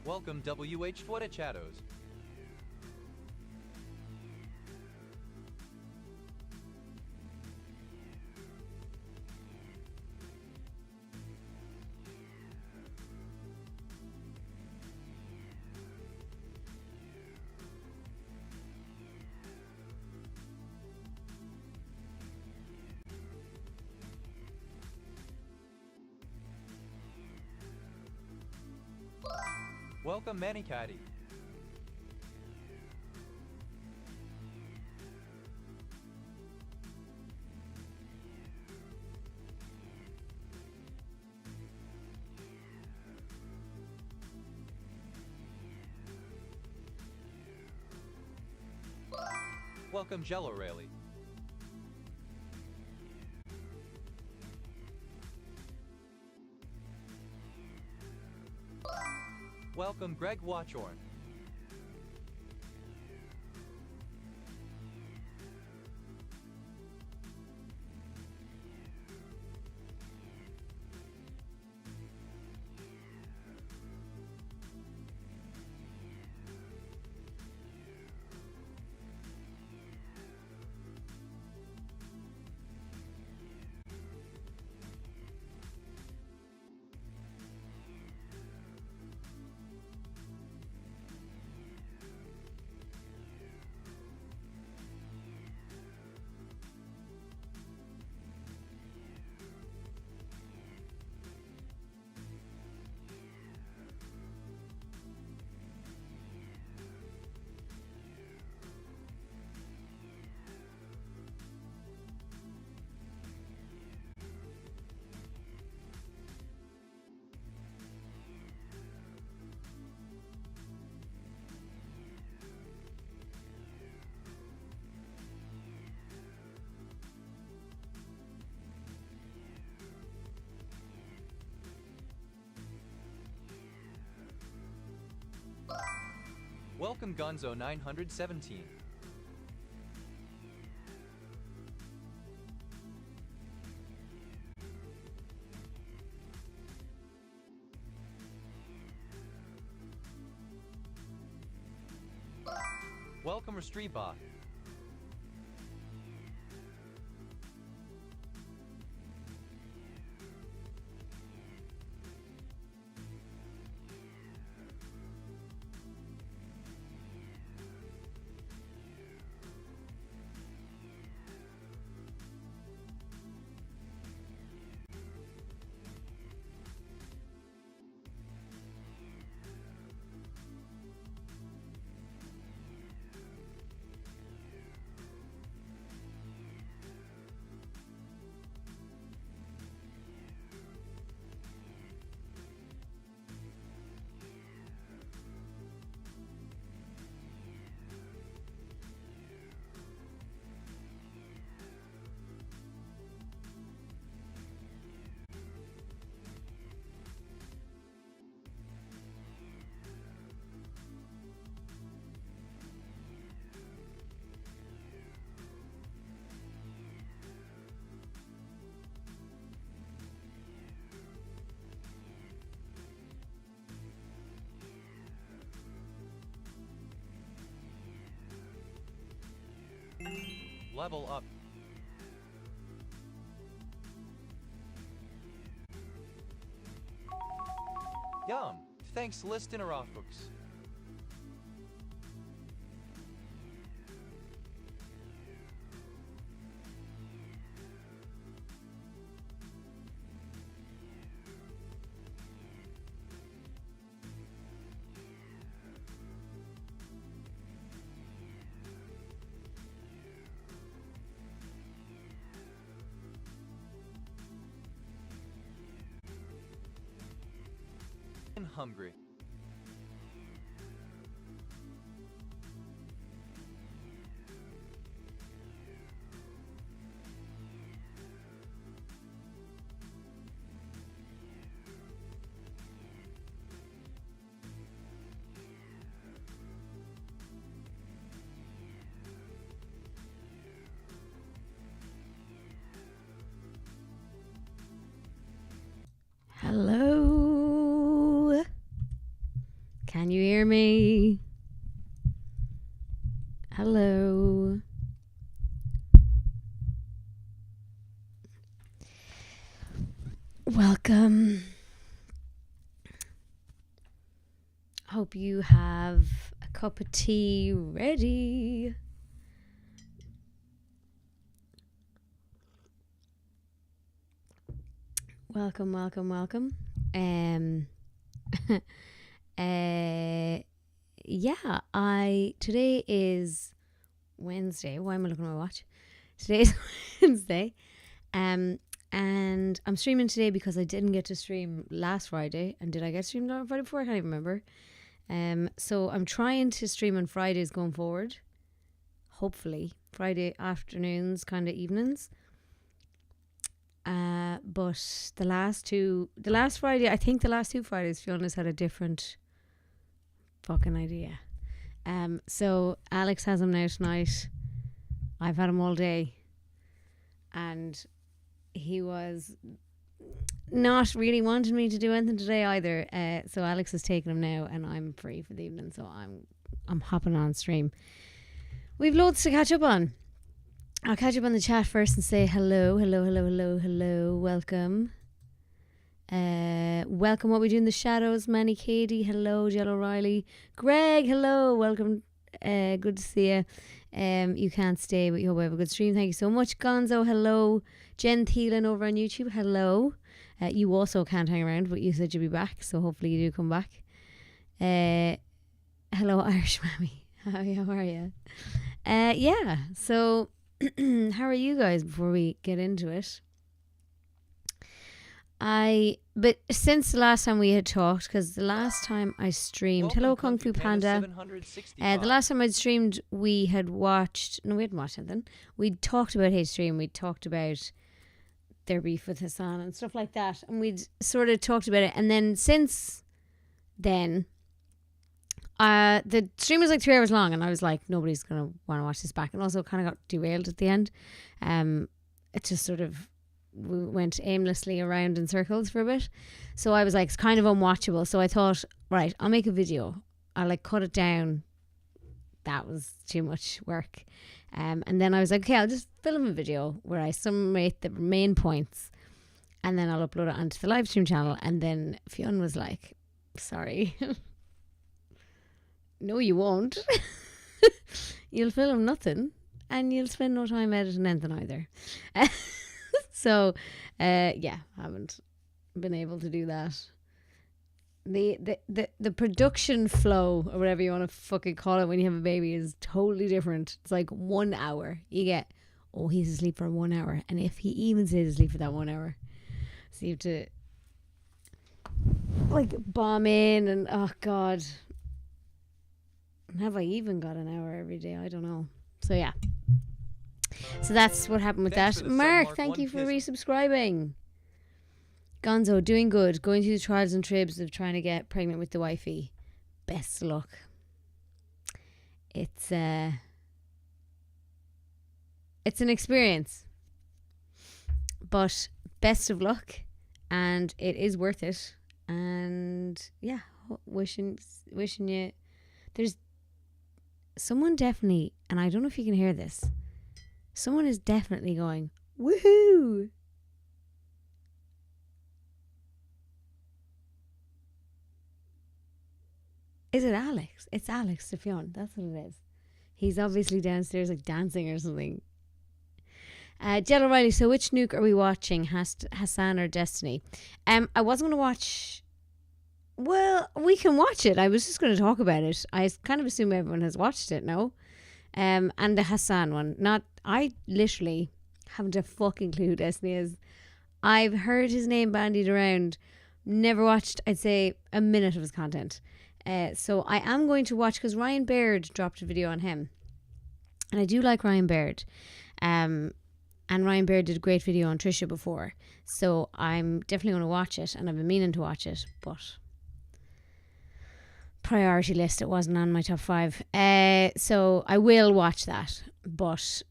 Welcome WH Chatos. Welcome Manikati. Welcome Jello Rayleigh. Welcome Greg Watchorn. Welcome Gonzo 917. Welcome Restreebot. Level up. Yum. Thanks List Interofbooks. Hungry. Hello. Can you hear me? Hello. Welcome. Hope you have a cup of tea ready. Welcome, welcome, welcome. Today is Wednesday. Why am I looking at my watch? Today is Wednesday. And I'm streaming today because I didn't get to stream last Friday. And did I get streamed on Friday before? I can't even remember. So I'm trying to stream on Fridays going forward. Hopefully. Friday afternoons, kind of evenings. But the last two Fridays, Fiona's had a different fucking idea. So Alex has him now tonight. I've had him all day. And he was not really wanting me to do anything today either. So Alex has taken him now and I'm free for the evening. So I'm hopping on stream. We've loads to catch up on. I'll catch up on the chat first and say hello. Welcome. Welcome. What we do in the shadows. Manny Katie, hello. Jill O'Reilly. Greg, hello. Welcome. Good to see you. You can't stay, but you hope I have a good stream. Thank you so much. Gonzo, hello. Jen Thielen over on YouTube, hello. You also can't hang around, but you said you'd be back, so hopefully you do come back. Hello, Irish Mammy. How are you? Yeah, so how are you guys before we get into it? But since the last time we had talked, because the last time I streamed, hello Kung Fu Panda. The last time I'd streamed, we hadn't watched anything. We'd talked about H3 and we'd talked about their beef with Hasan and stuff like that, and we'd sort of talked about it. And then since then, the stream was like 3 hours long, and I was like, nobody's gonna want to watch this back, and also kind of got derailed at the end. It just sort of went aimlessly around in circles for a bit, so I was like, it's kind of unwatchable. So I thought, right, I'll make a video. I'll like cut it down. That was too much work. And then I was like, okay, I'll just film a video where I summate the main points, and then I'll upload it onto the live stream channel. And then Fionn was like, sorry. No, you won't. You'll film nothing, and you'll spend no time editing anything either. So, haven't been able to do that. The production flow, or whatever you want to fucking call it when you have a baby, is totally different. It's like 1 hour. You get, he's asleep for 1 hour. And if he even stays asleep for that 1 hour, so you have to like bomb in and, oh God. Have I even got an hour every day? I don't know. So yeah. So that's what happened with that. Mark, thank you for resubscribing. Gonzo, doing good. Going through the trials and tribs of trying to get pregnant with the wifey. Best of luck. It's an experience. But best of luck. And it is worth it. And yeah, wishing you. There's someone definitely, and I don't know if you can hear this, someone is definitely going, woohoo! Is it Alex? It's Alex Sufjan. That's what it is. He's obviously downstairs like dancing or something. Jill O'Reilly, so which nuke are we watching? Hasan or Destiny? I wasn't going to watch. Well, we can watch it. I was just going to talk about it. I kind of assume everyone has watched it, no? And the Hasan one. I literally haven't a fucking clue who Destiny is. I've heard his name bandied around. Never watched, I'd say, a minute of his content. So I am going to watch, because Ryan Baird dropped a video on him. And I do like Ryan Baird. And Ryan Baird did a great video on Trisha before. So I'm definitely going to watch it. And I've been meaning to watch it. But priority list, it wasn't on my top 5. So I will watch that. But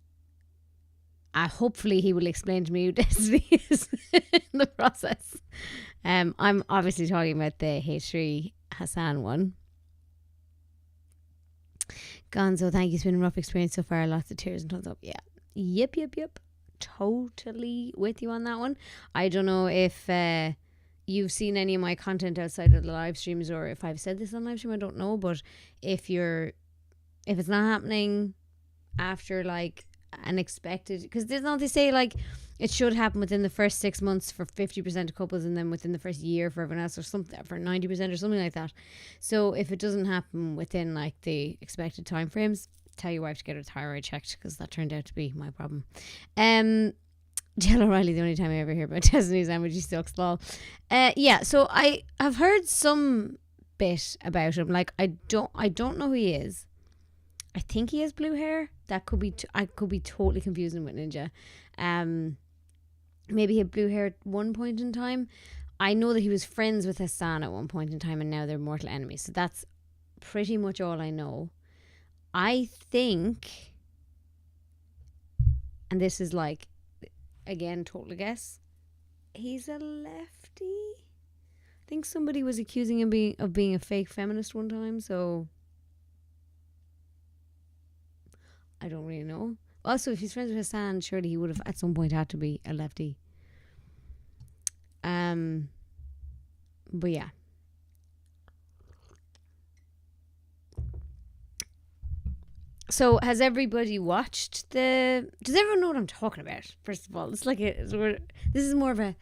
hopefully he will explain to me who Destiny is in the process. I'm obviously talking about the H3 Hasan one. Gonzo, thank you. It's been a rough experience so far. Lots of tears and thumbs up. Yeah. Yep. Totally with you on that one. I don't know if you've seen any of my content outside of the live streams, or if I've said this on live stream, I don't know. But if it's not happening after like an expected, because there's not, they say like it should happen within the first 6 months for 50% of couples, and then within the first year for everyone else, or something for 90% or something like that. So if it doesn't happen within like the expected time frames, tell your wife to get her thyroid checked, because that turned out to be my problem. Jill O'Reilly, the only time I ever hear about Destiny's Emoji sucks, lol. Yeah, so I have heard some bit about him. Like I don't know who he is. I think he has blue hair. That could be I could be totally confusing with Ninja. Maybe he had blue hair at one point in time. I know that he was friends with Hasan at one point in time, and now they're mortal enemies. So that's pretty much all I know. I think, and this is like, again, total guess, he's a lefty. I think somebody was accusing him of being a fake feminist one time, so I don't really know. Also, if he's friends with Hasan, surely he would have at some point had to be a lefty. But yeah. So has everybody watched the... Does everyone know what I'm talking about? First of all, it's like this is more of a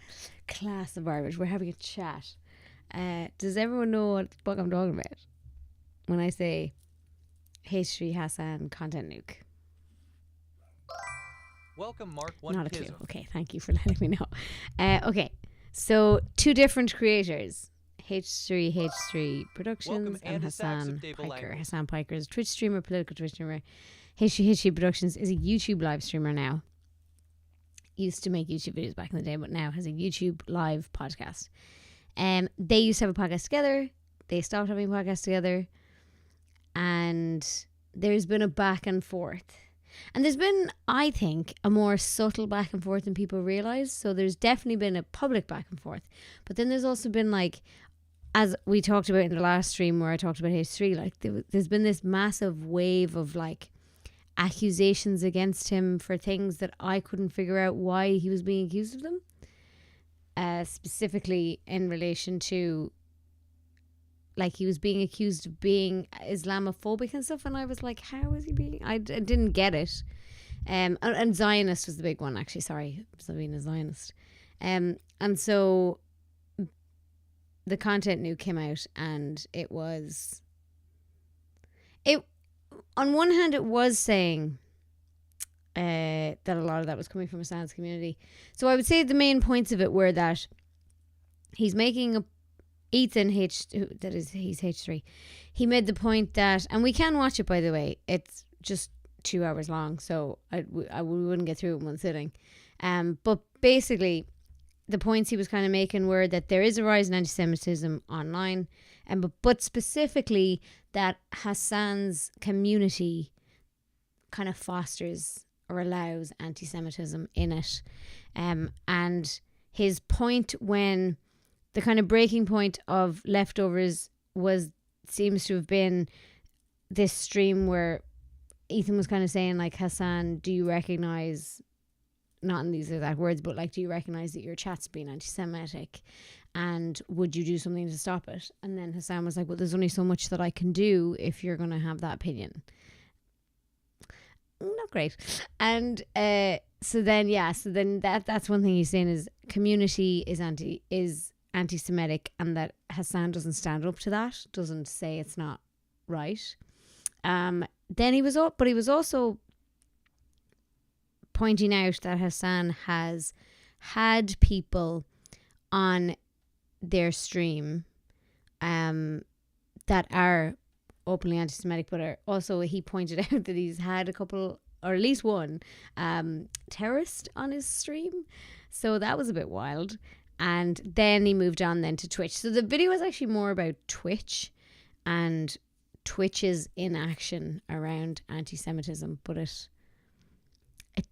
class of Irish. We're having a chat. Does everyone know what the fuck I'm talking about when I say H3 Hasan content nuke? Welcome, Mark. One Not a Pizzo. clue. Okay, thank you for letting me know. Okay, so two different creators. H3 Productions and Hasan Piker. Hasan Piker is a Twitch streamer, political Twitch streamer. H3 Productions is a YouTube live streamer now. Used to make YouTube videos back in the day, but now has a YouTube live podcast. They used to have a podcast together. They stopped having a podcast together. And there's been a back and forth. And there's been, I think, a more subtle back and forth than people realise. So there's definitely been a public back and forth. But then there's also been like, as we talked about in the last stream where I talked about H3, like there's been this massive wave of like accusations against him for things that I couldn't figure out why he was being accused of them. Specifically in relation to, like, he was being accused of being Islamophobic and stuff, and I was like, how is he being... I didn't get it. And Zionist was the big one, actually. Sorry, so being a Zionist. And so the content new came out, and it was... On one hand, it was saying that a lot of that was coming from a science community. So I would say the main points of it were that he's making a... Ethan he's H3. He made the point that, and we can watch it, by the way. It's just 2 hours long, so we wouldn't get through it in one sitting. But basically, the points he was kind of making were that there is a rise in anti-Semitism online, but specifically that Hasan's community kind of fosters or allows anti-Semitism in it. And his point when the kind of breaking point of Leftovers seems to have been this stream where Ethan was kind of saying, like, Hasan, do you recognize, not in these exact words, but like, do you recognize that your chat's being anti-Semitic, and would you do something to stop it? And then Hasan was like, well, there's only so much that I can do if you're going to have that opinion. Not great. And so then that's one thing he's saying is community is anti-Semitic, and that Hasan doesn't stand up to that, doesn't say it's not right. Then he was also pointing out that Hasan has had people on their stream that are openly anti-Semitic, but are also, he pointed out that he's had a couple, or at least one, terrorist on his stream. So that was a bit wild. And then he moved on then to Twitch. So the video is actually more about Twitch and Twitch's inaction around anti-Semitism, but it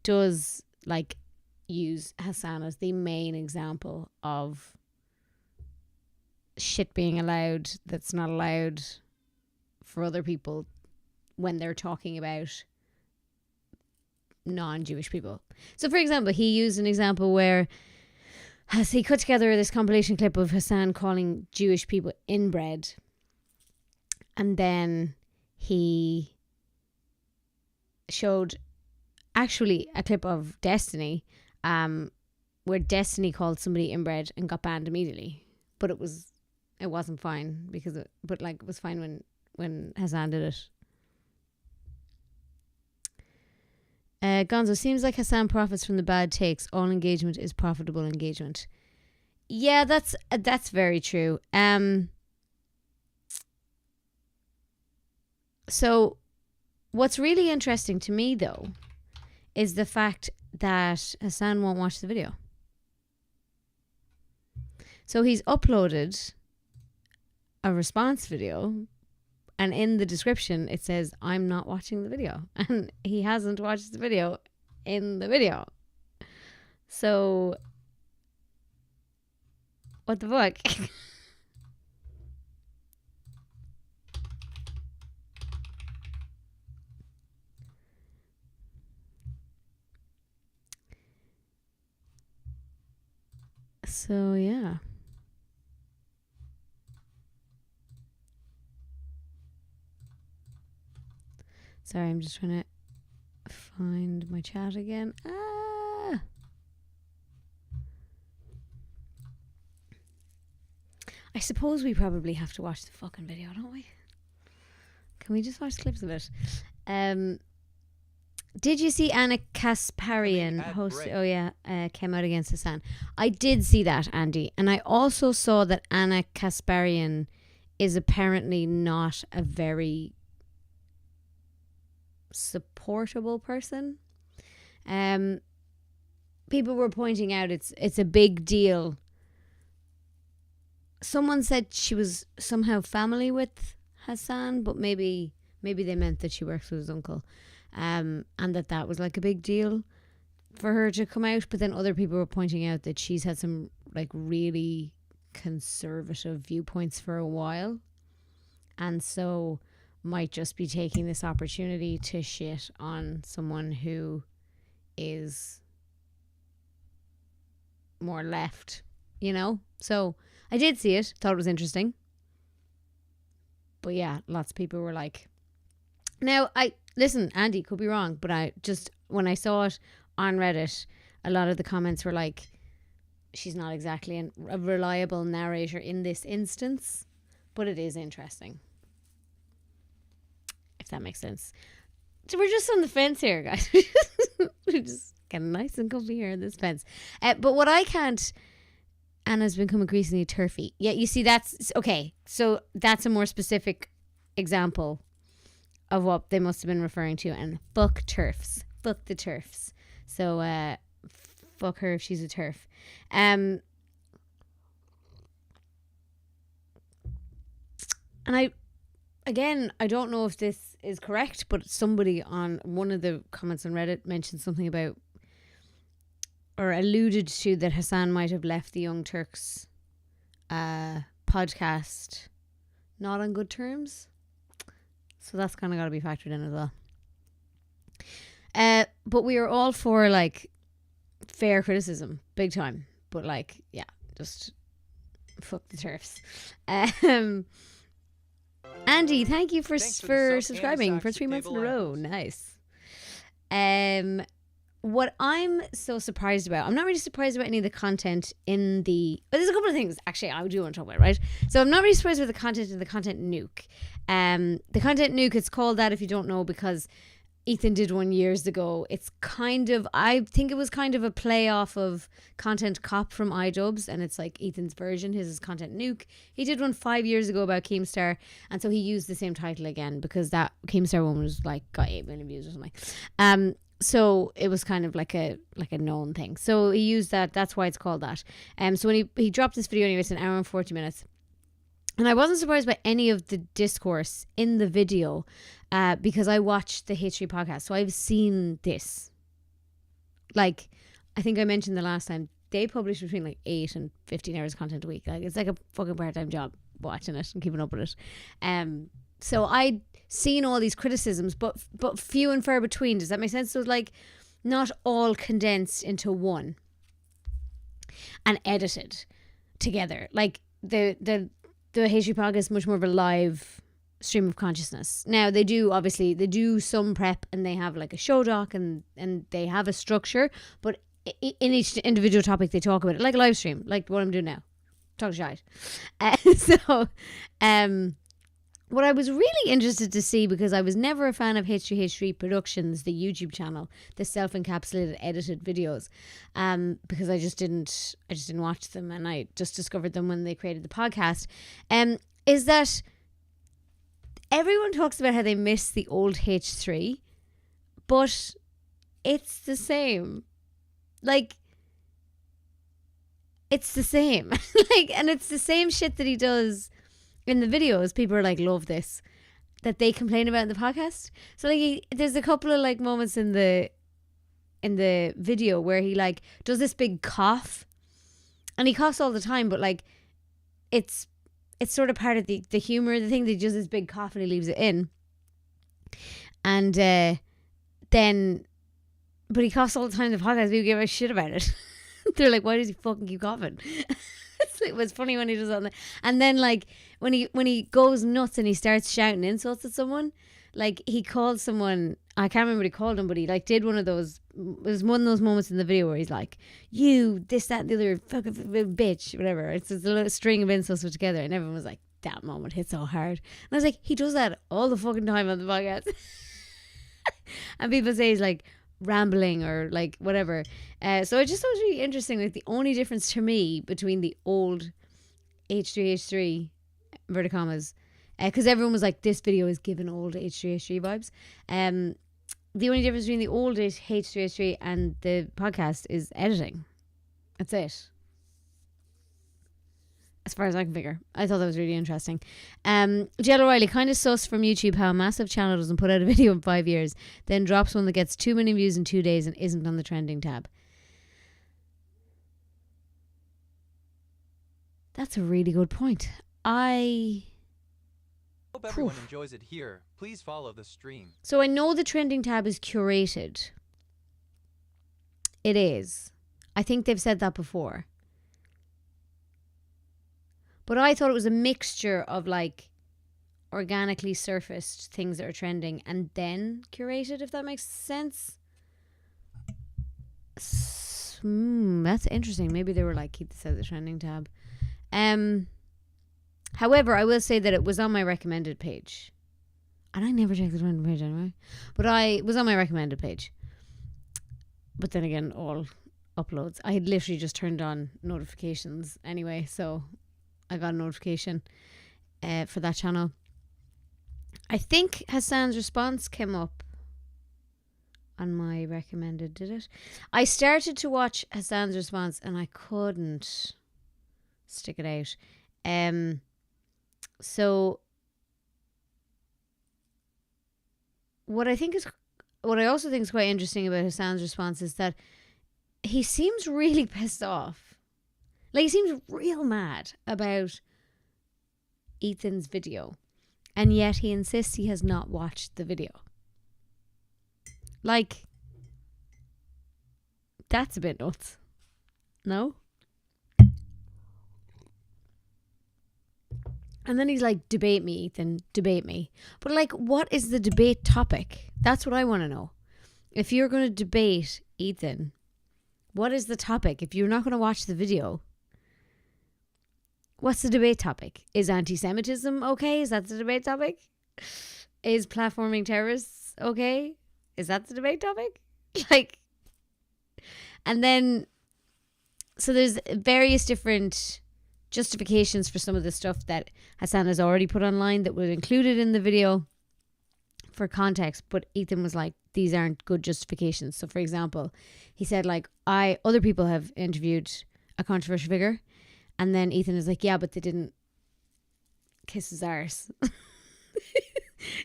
does like use Hasan as the main example of shit being allowed that's not allowed for other people when they're talking about non-Jewish people. So, for example, he used an example where he cut together this compilation clip of Hasan calling Jewish people inbred, and then he showed actually a clip of Destiny, where Destiny called somebody inbred and got banned immediately, but it wasn't fine because it was fine when Hasan did it. Gonzo, seems like Hasan profits from the bad takes. All engagement is profitable engagement. Yeah, that's very true. So what's really interesting to me, though, is the fact that Hasan won't watch the video. So he's uploaded a response video, and in the description it says, "I'm not watching the video." And he hasn't watched the video in the video. So what the fuck? So yeah. Sorry, I'm just trying to find my chat again. I suppose we probably have to watch the fucking video, don't we? Can we just watch clips of it? Did you see Anna Kasparian host? Oh yeah, came out against Hasan. I did see that, Andy, and I also saw that Anna Kasparian is apparently not a very supportable person. People were pointing out it's a big deal. Someone said she was somehow family with Hasan, but maybe they meant that she works with his uncle, and that was like a big deal for her to come out. But then other people were pointing out that she's had some like really conservative viewpoints for a while, and so might just be taking this opportunity to shit on someone who is more left, you know? So I did see it, thought it was interesting. But yeah, lots of people were like, now listen, Andy, could be wrong, but when I saw it on Reddit, a lot of the comments were like, she's not exactly a reliable narrator in this instance, but it is interesting. If that makes sense. So we're just on the fence here, guys. We're just getting nice and comfy here on this fence. But what I can't... Anna's become increasingly turfy. Yeah, you see, that's... Okay, so that's a more specific example of what they must have been referring to. And fuck turfs. Fuck the turfs. So, fuck her if she's a turf. And I don't know if this is correct, but somebody on one of the comments on Reddit mentioned something about, or alluded to, that Hasan might have left the Young Turks podcast not on good terms. So that's kind of got to be factored in as well. But we are all for like fair criticism, big time. But like, yeah, just fuck the turfs. Andy, thank you for subscribing for 3 months in a row. Nice. What I'm so surprised about, I'm not really surprised about any of the content in the... But there's a couple of things, actually, I do want to talk about, right? So I'm not really surprised with the content in the content nuke. The content nuke, it's called that if you don't know, because Ethan did one years ago. It's kind of, I think it was kind of a play off of Content Cop from iDubbbz, and it's like Ethan's version. His is Content Nuke. He did one 5 years ago about Keemstar, and so he used the same title again because that Keemstar one was like got 8 million views or something. So it was kind of like a known thing. So he used that. That's why it's called that. So when he dropped this video, anyway, it's an hour and 40 minutes. And I wasn't surprised by any of the discourse in the video because I watched the H3 podcast. So I've seen this. Like, I think I mentioned the last time, they publish between like 8 and 15 hours of content a week. Like, it's like a fucking part-time job watching it and keeping up with it. So I'd seen all these criticisms, but few and far between. Does that make sense? So like not all condensed into one and edited together. Like the History podcast is much more of a live stream of consciousness. Now they do some prep, and they have like a show doc, and they have a structure, but in each individual topic they talk about it like a live stream, like what I'm doing now. Talk shite. What I was really interested to see, because I was never a fan of H3H3 Productions, the YouTube channel, the self-encapsulated edited videos, because I just didn't watch them, and I just discovered them when they created the podcast. Is that everyone talks about how they miss the old H3, but it's the same. Like, it's the same. Like, and it's the same shit that he does in the videos. People are like, love this, that they complain about in the podcast. So like there's a couple of like moments in the video where he like does this big cough, and he coughs all the time, but like it's sort of part of the humor of the thing. They just this big cough and he leaves it in, and then but he coughs all the time in the podcast. People give a shit about it. They're like, why does he fucking keep coughing? It was funny when he does that. And then like when he goes nuts and he starts shouting insults at someone, like he called someone, I can't remember what he called him, but he like did one of those, it was one of those moments in the video where he's like, you, this, that, and the other, fucking bitch, whatever. It's just a little string of insults put together, and everyone was like, that moment hit so hard. And I was like, he does that all the fucking time on the podcast. And people say he's like rambling or like whatever. So I just thought it was really interesting. Like the only difference to me between the old H3H3 inverted commas, because everyone was like, this video is giving old H3H3 vibes. The only difference between the old H3H3 and the podcast is editing. That's it. As far as I can figure. I thought that was really interesting. Jill O'Reilly, kind of sus from YouTube how a massive channel doesn't put out a video in 5 years, then drops one that gets 2 million views in 2 days and isn't on the trending tab. That's a really good point. I hope everyone enjoys it here. Please follow the stream. So I know the trending tab is curated. It is. I think they've said that before. But I thought it was a mixture of like organically surfaced things that are trending and then curated, if that makes sense. That's interesting. Maybe they were like, keep this out of the trending tab. However, I will say that it was on my recommended page. And I never checked the trending page anyway. But it was on my recommended page. But then again, all uploads. I had literally just turned on notifications anyway, so I got a notification for that channel. I think Hasan's response came up on my recommended, did it? I started to watch Hasan's response and I couldn't stick it out. So what I also think is quite interesting about Hasan's response is that he seems really pissed off. Like, he seems real mad about Ethan's video, and yet he insists he has not watched the video. Like, that's a bit nuts. No? And then he's like, debate me, Ethan, debate me. But like, what is the debate topic? That's what I want to know. If you're going to debate Ethan, what is the topic? If you're not going to watch the video, what's the debate topic? Is anti-Semitism okay? Is that the debate topic? Is platforming terrorists okay? Is that the debate topic? Like, and then, so there's various different justifications for some of the stuff that Hasan has already put online that was included in the video for context, but Ethan was like, these aren't good justifications. So for example, he said like, other people have interviewed a controversial figure, and then Ethan is like, yeah, but they didn't kiss his arse.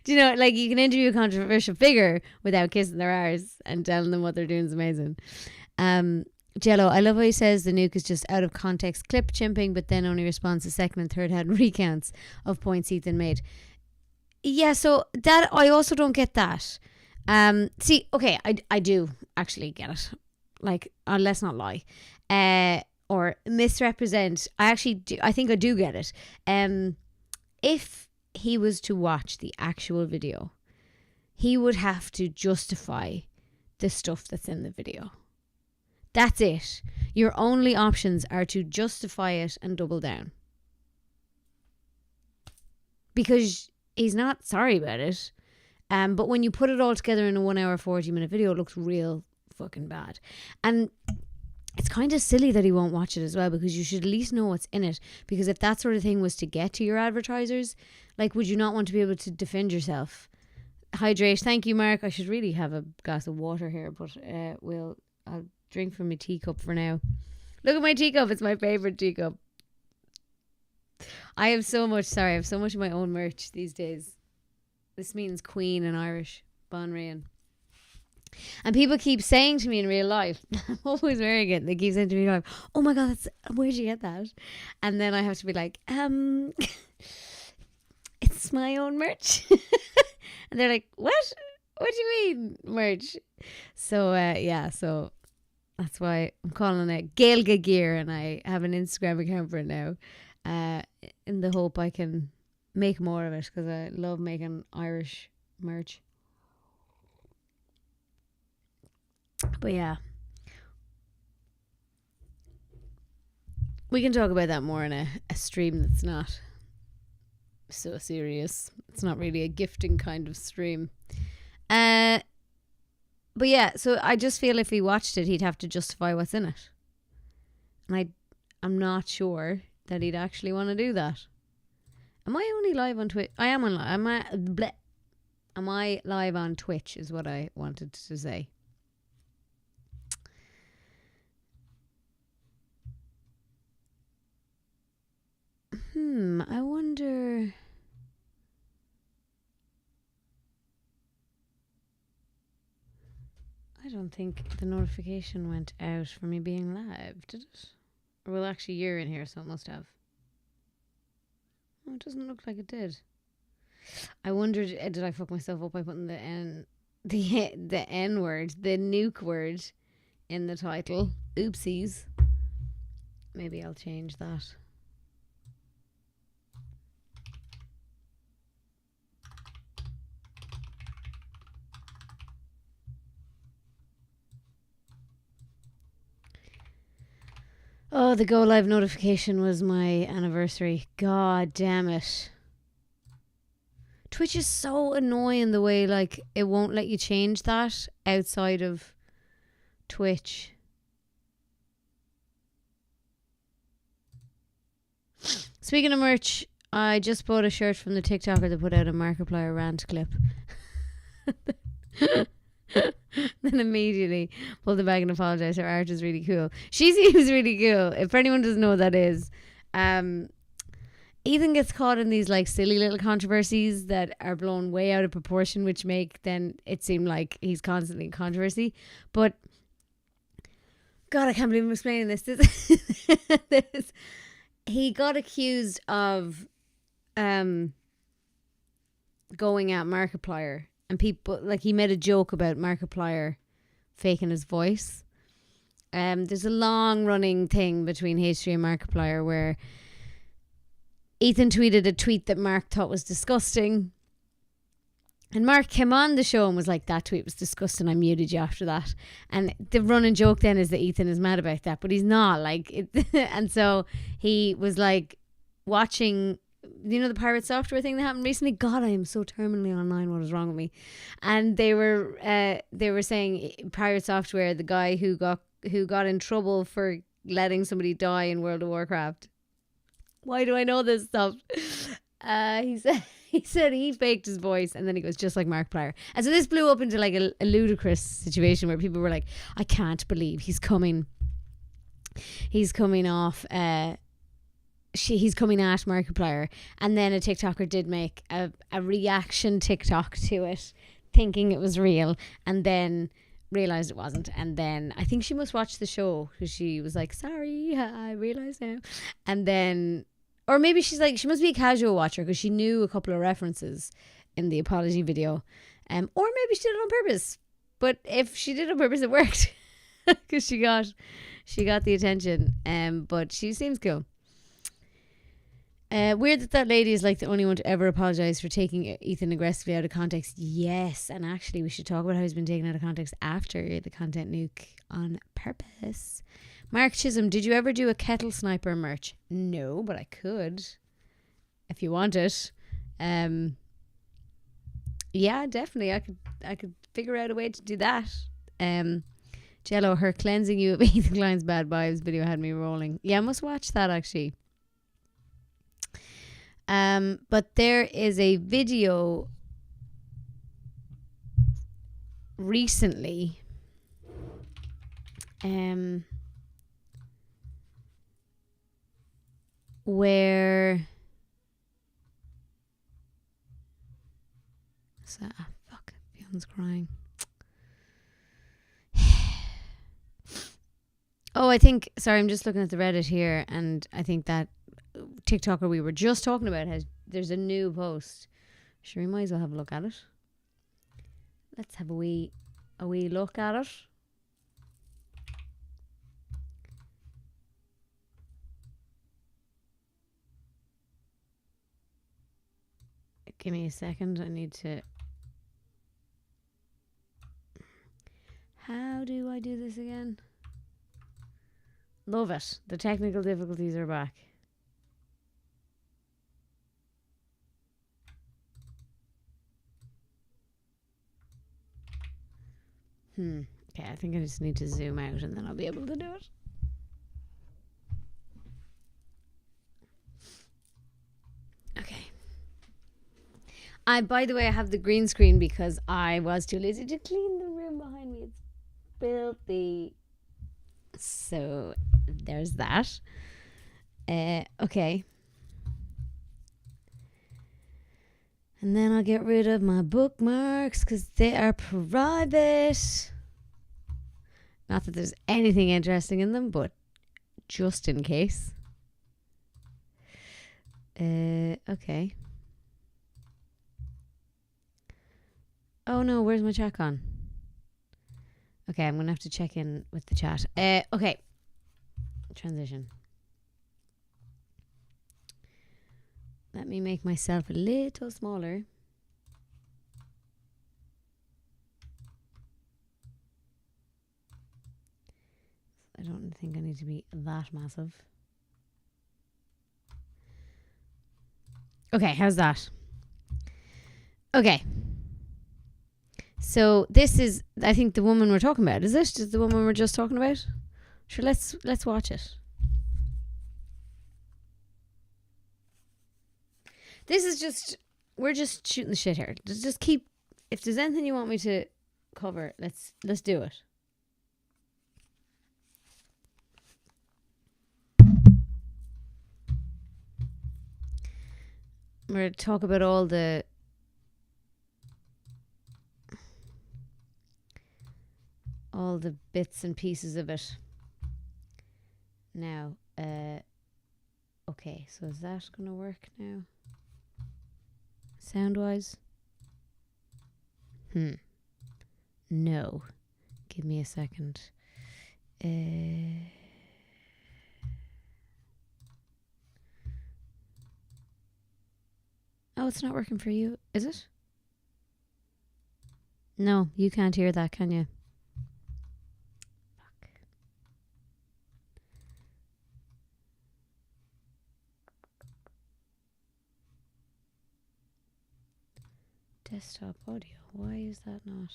Do you know, like, you can interview a controversial figure without kissing their arse and telling them what they're doing is amazing. Jello, I love how he says the Nuke is just out of context clip chimping, but then only responds to second and third hand recounts of points Ethan made. Yeah, so that I also don't get that. See, okay, I do actually get it. Like, let's not lie, or misrepresent. I actually do. I think I do get it. If he was to watch the actual video, he would have to justify the stuff that's in the video. That's it. Your only options are to justify it and double down. Because he's not sorry about it. But when you put it all together in a 1 hour, 40-minute video, it looks real fucking bad. And it's kind of silly that he won't watch it as well, because you should at least know what's in it. Because if that sort of thing was to get to your advertisers, like, would you not want to be able to defend yourself? Hydrate. Thank you, Mark. I should really have a glass of water here, but I'll drink from my teacup for now. Look at my teacup. It's my favourite teacup. I have so much of my own merch these days. This means Queen in Irish. Bon Rain. And people keep saying to me in real life, I'm always wearing it, and they keep saying to me in real life, oh my God, where'd you get that? And then I have to be like, it's my own merch. And they're like, what? What do you mean merch? So, so that's why I'm calling it Gaelga Gear, and I have an Instagram account for it now, in the hope I can make more of it, because I love making Irish merch. But yeah, we can talk about that more in a stream that's not so serious. It's not really a gifting kind of stream. But yeah, so I just feel if he watched it, he'd have to justify what's in it. And I'm not sure that he'd actually want to do that. Am I only live on Twitch? I am on live. Am I live on Twitch is what I wanted to say. I wonder. I don't think the notification went out for me being live, did it? Or well, actually, you're in here, so it must have. Oh, it doesn't look like it did. I wondered, did I fuck myself up by putting the N word, the nuke word, in the title? Oopsies. Maybe I'll change that. Oh, the go live notification was my anniversary. God damn it. Twitch is so annoying the way, like, it won't let you change that outside of Twitch. Speaking of merch, I just bought a shirt from the TikToker that put out a Markiplier rant clip. Then immediately pulled the bag and apologised. Her art is really cool. She seems really cool. If anyone doesn't know what that is, Ethan gets caught in these like silly little controversies that are blown way out of proportion, which make then it seem like he's constantly in controversy. But God, I can't believe I'm explaining this. He got accused of going at Markiplier. And people, like, he made a joke about Markiplier faking his voice. There's a long running thing between H3 and Markiplier where Ethan tweeted a tweet that Mark thought was disgusting. And Mark came on the show and was like, that tweet was disgusting. I muted you after that. And the running joke then is that Ethan is mad about that, but he's not. And so he was like watching, you know, the pirate software thing that happened recently. God, I am so terminally online. What is wrong with me? And they were saying pirate software, the guy who got in trouble for letting somebody die in World of Warcraft. Why do I know this stuff? He said he faked his voice, and then he goes just like Markiplier. And so this blew up into like a ludicrous situation where people were like, I can't believe he's coming off. He's coming at Markiplier. And then a TikToker did make a reaction TikTok to it, thinking it was real, and then realised it wasn't. And then I think she must watch the show because she was like, sorry, I realise now. And then, or maybe she's like, she must be a casual watcher because she knew a couple of references in the apology video. Or maybe she did it on purpose. But if she did it on purpose, it worked. Because she got the attention. But she seems cool. Weird that lady is like the only one to ever apologise for taking Ethan aggressively out of context. Yes, and actually we should talk about how he's been taken out of context after the content nuke on purpose. Mark Chisholm, did you ever do a kettle sniper merch? No, but I could. If you want it. Yeah, definitely. I could figure out a way to do that. Jello, her cleansing you of Ethan Klein's bad vibes video had me rolling. Yeah, I must watch that actually. But there is a video recently where fuck, Fion's crying. I'm just looking at the Reddit here, and I think that TikToker we were just talking about there's a new post. Sure, we might as well have a look at it. Let's have a wee look at it. Give me a second. I need to. How do I do this again? Love it. The technical difficulties are back. Okay, I think I just need to zoom out and then I'll be able to do it. Okay. By the way, I have the green screen because I was too lazy to clean the room behind me. It's filthy. So there's that. Okay. And then I'll get rid of my bookmarks because they are private. Not that there's anything interesting in them, but just in case. Okay. Oh no, where's my chat gone? Okay, I'm going to have to check in with the chat. Okay. Transition. Let me make myself a little smaller. I don't think I need to be that massive. Okay, how's that? Okay. So this is, I think, the woman we're talking about. Is it? Is the woman we're just talking about? Sure, let's watch it. This is just, we're just shooting the shit here. Just keep, if there's anything you want me to cover, let's do it. We're going to talk about all the bits and pieces of it. Now, okay, so is that going to work now? Sound-wise? No. Give me a second. Oh, it's not working for you, is it? No, you can't hear that, can you? Fuck. Desktop audio. Why is that not?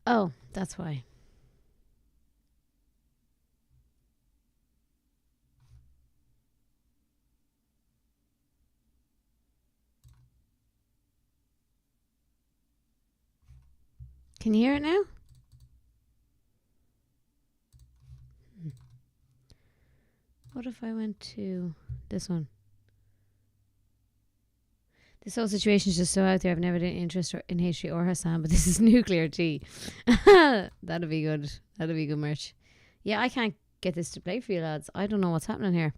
Oh, that's why. Can you hear it now? What if I went to this one? This whole situation is just so out there. I've never had any interest in H3 or Hasan, but this is nuclear tea. That'll be good. That'll be good merch. Yeah, I can't get this to play for you lads. I don't know what's happening here.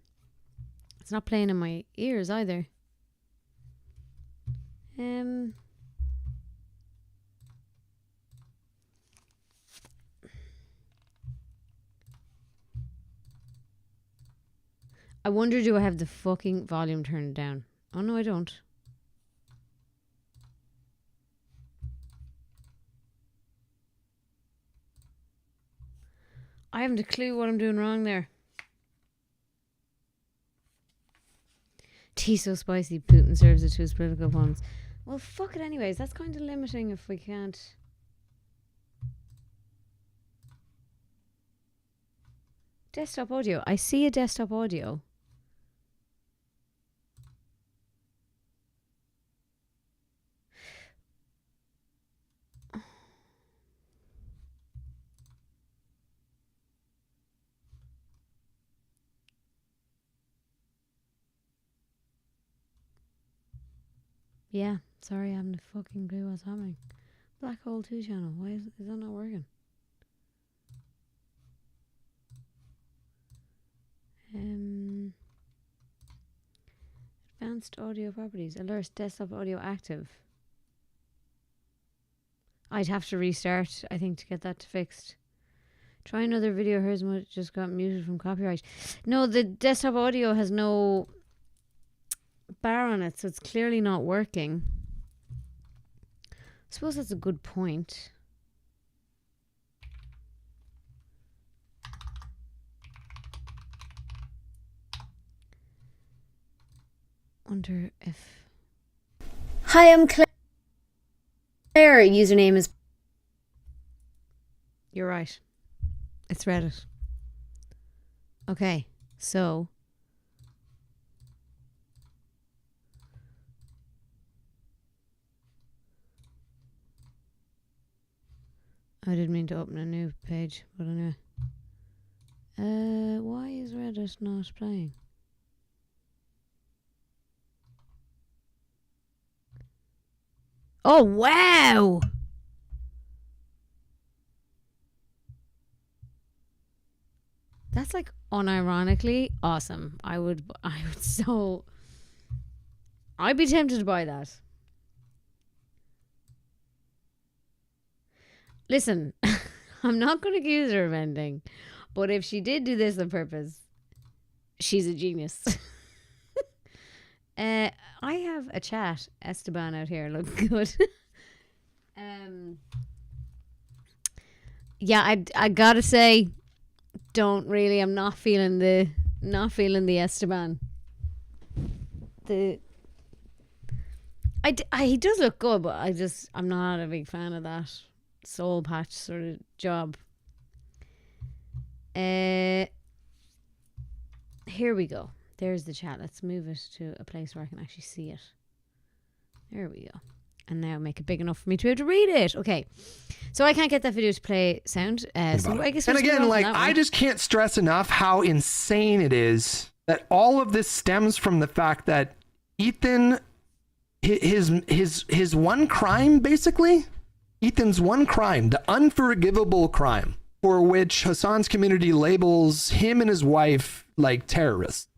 It's not playing in my ears either. I wonder, do I have the fucking volume turned down? Oh no, I don't. I haven't a clue what I'm doing wrong there. Tea so spicy, Putin serves it to his political opponents. Well, fuck it anyways. That's kind of limiting if we can't. Desktop audio. I see a desktop audio. Yeah, sorry, I haven't a fucking clue what's happening. Black Hole 2 channel. Why is that not working? Advanced audio properties. Alert desktop audio active. I'd have to restart, I think, to get that fixed. Try another video. Hers just got muted from copyright. No, the desktop audio has no bar on it, so it's clearly not working. I suppose that's a good point. Wonder if... Hi, I'm Claire. Username is... You're right. It's Reddit. Okay, so... I didn't mean to open a new page, but anyway. Why is Reddit not playing? Oh, wow! That's like unironically awesome. I'd be tempted to buy that. Listen, I'm not going to accuse her of anything, but if she did do this on purpose, she's a genius. I have a chat, Esteban out here, look good. Yeah, I gotta say, I'm not feeling the Esteban. He does look good, but I'm not a big fan of that soul patch sort of job. Here we go. There's the chat. Let's move it to a place where I can actually see it. There we go. And now make it big enough for me to be able to read it. Okay. So I can't get that video to play sound. So I guess and again, like, I just can't stress enough how insane it is that all of this stems from the fact that Ethan, his one crime, basically, Ethan's one crime, the unforgivable crime for which Hasan's community labels him and his wife like terrorists.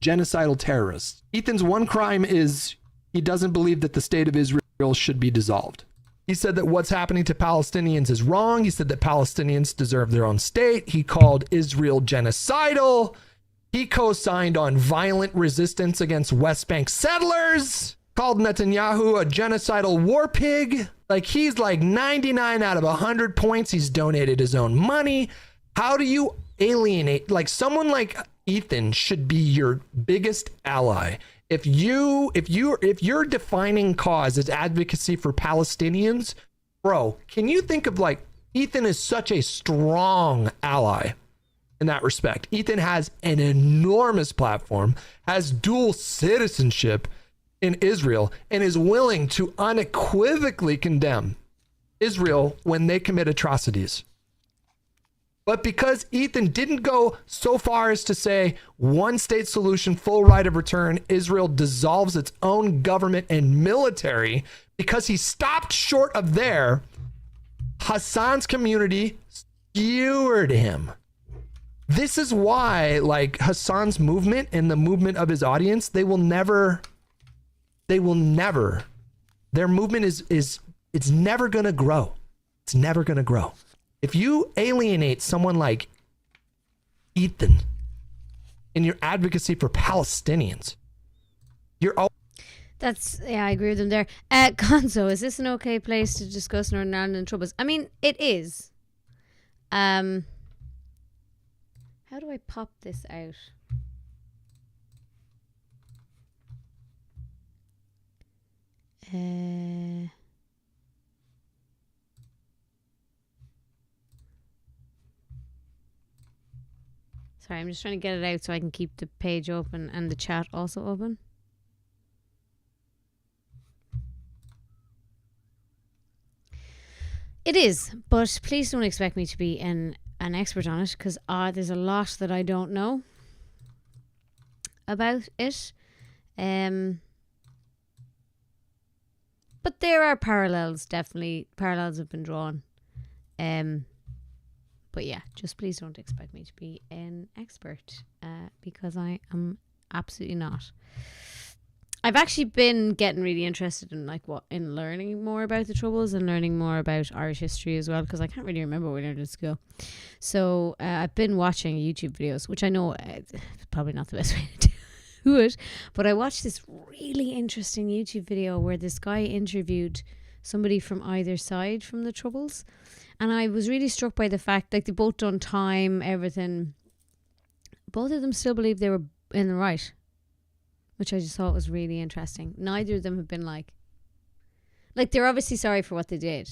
Genocidal terrorists. Ethan's one crime is he doesn't believe that the state of Israel should be dissolved. He said that what's happening to Palestinians is wrong. He said that Palestinians deserve their own state. He called Israel genocidal. He co-signed on violent resistance against West Bank settlers. Called Netanyahu a genocidal war pig. Like, he's like 99 out of 100 points. He's donated his own money. How do you alienate, like, someone like Ethan should be your biggest ally. If your defining cause is advocacy for Palestinians, bro, can you think of, like, Ethan is such a strong ally in that respect. Ethan has an enormous platform, has dual citizenship in Israel, and is willing to unequivocally condemn Israel when they commit atrocities. But because Ethan didn't go so far as to say one state solution, full right of return, Israel dissolves its own government and military, because he stopped short of there, Hasan's community skewered him. This is why, like, Hasan's movement and the movement of his audience, their movement it's never gonna grow. It's never gonna grow. If you alienate someone like Ethan in your advocacy for Palestinians, you're all. I agree with them there. Gonzo, is this an okay place to discuss Northern Ireland and troubles? I mean, it is. How do I pop this out? Sorry, I'm just trying to get it out so I can keep the page open and the chat also open. It is, but please don't expect me to be an expert on it, because there's a lot that I don't know about it. But there are parallels, definitely. Parallels have been drawn. But yeah, just please don't expect me to be an expert, because I am absolutely not. I've actually been getting really interested in in learning more about the Troubles and learning more about Irish history as well, because I can't really remember what we learned in school. So I've been watching YouTube videos, which I know it's probably not the best way to do it, but I watched this really interesting YouTube video where this guy interviewed somebody from either side from the Troubles, and I was really struck by the fact they both done time, everything. Both of them still believe they were in the right, which I just thought was really interesting. Neither of them have been like they're obviously sorry for what they did,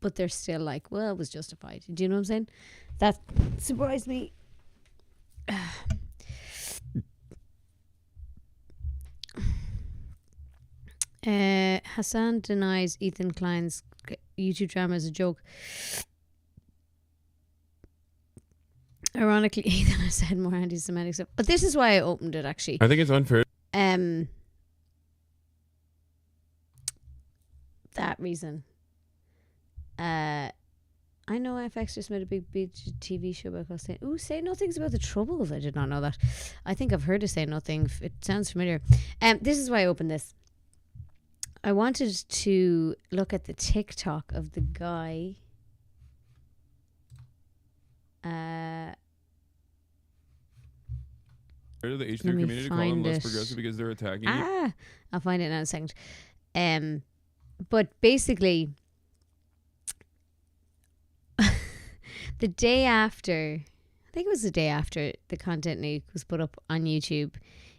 but they're still like, well, it was justified. Do you know what I'm saying? That surprised me. Hasan denies Ethan Klein's YouTube drama as a joke. Ironically, Ethan has said more anti-Semitic stuff. But this is why I opened it, actually. I think it's unfair. That reason. I know FX just made a big TV show about us saying, ooh, Say Nothing's about the Troubles. I did not know that. I think I've heard of Say Nothing. It sounds familiar. This is why I opened this. I wanted to look at the TikTok of the guy. The H3 community call them less progressive because they're attacking you. I'll find it in a second. But basically, the day after, I think it was the day after the content nuke was put up on YouTube,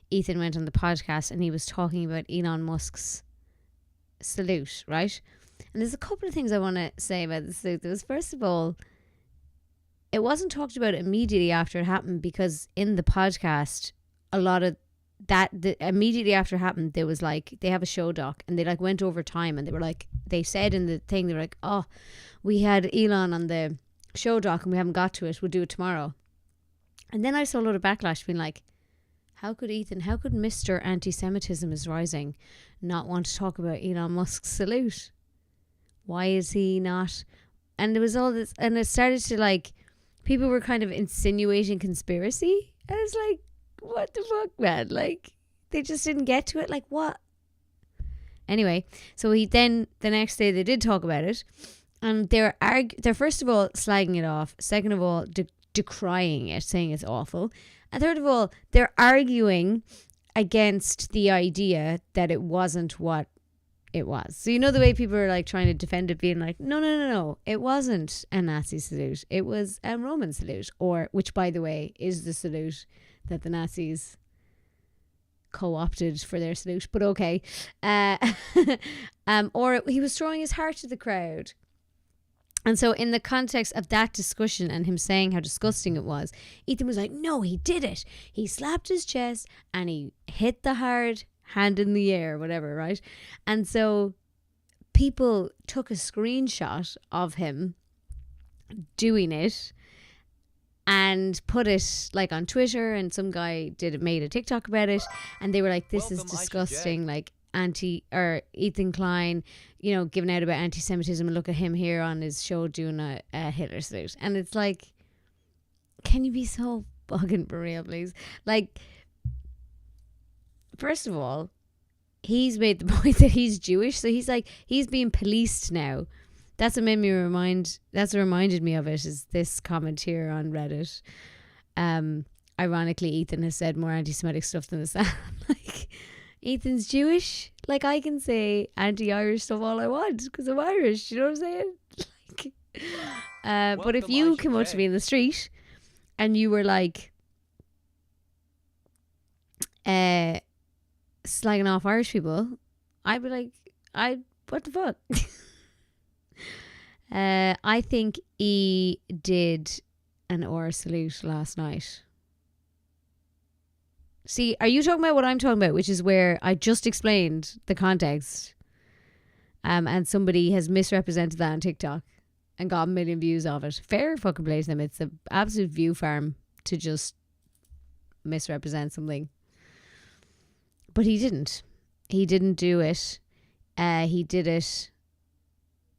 Ethan went on the podcast and he was talking about Elon Musk's salute, right? And there's a couple of things I want to say about the salute. There was, first of all, it wasn't talked about immediately after it happened, because in the podcast, a lot of that, immediately after it happened, there was they have a show doc and they went over time, and they were they said in the thing, they were oh, we had Elon on the show doc and we haven't got to it, we'll do it tomorrow. And then I saw a lot of backlash being how could Mr. Anti-Semitism is rising not want to talk about Elon Musk's salute? Why is he not? And there was all this, and it started to people were kind of insinuating conspiracy. And it's what the fuck, man? They just didn't get to it. What? Anyway, so the next day they did talk about it, and they're first of all slagging it off, second of all decrying it, saying it's awful, and third of all they're arguing against the idea that it wasn't what it was. So you know the way people are trying to defend it, being no, it wasn't a Nazi salute, it was a Roman salute, or which, by the way, is the salute that the Nazis co-opted for their salute, but okay. Or he was throwing his heart to the crowd. And so in the context of that discussion and him saying how disgusting it was, Ethan was no, he did it. He slapped his chest and he hit the hard hand in the air, whatever, right? And so people took a screenshot of him doing it and put it on Twitter, and some guy made a TikTok about it, and they were this is disgusting, Ethan Klein, giving out about anti-Semitism, and look at him here on his show doing a Hitler salute. And it's can you be so fucking for real, please? Like, first of all, he's made the point that he's Jewish, so he's like, he's being policed now. That's what reminded me of it, is this comment here on Reddit. Ironically, Ethan has said more anti-Semitic stuff than Hasan. Like, Ethan's Jewish. Like, I can say anti-Irish stuff all I want because I'm Irish. You know what I'm saying? Like, but if you came up to me in the street and you were like, slagging off Irish people, I'd be like, what the fuck? I think he did an aura salute last night. See, are you talking about what I'm talking about, which is where I just explained the context, and somebody has misrepresented that on TikTok and got 1 million views of it? Fair fucking play to them. It's an absolute view farm to just misrepresent something. But he didn't. He didn't do it. He did it.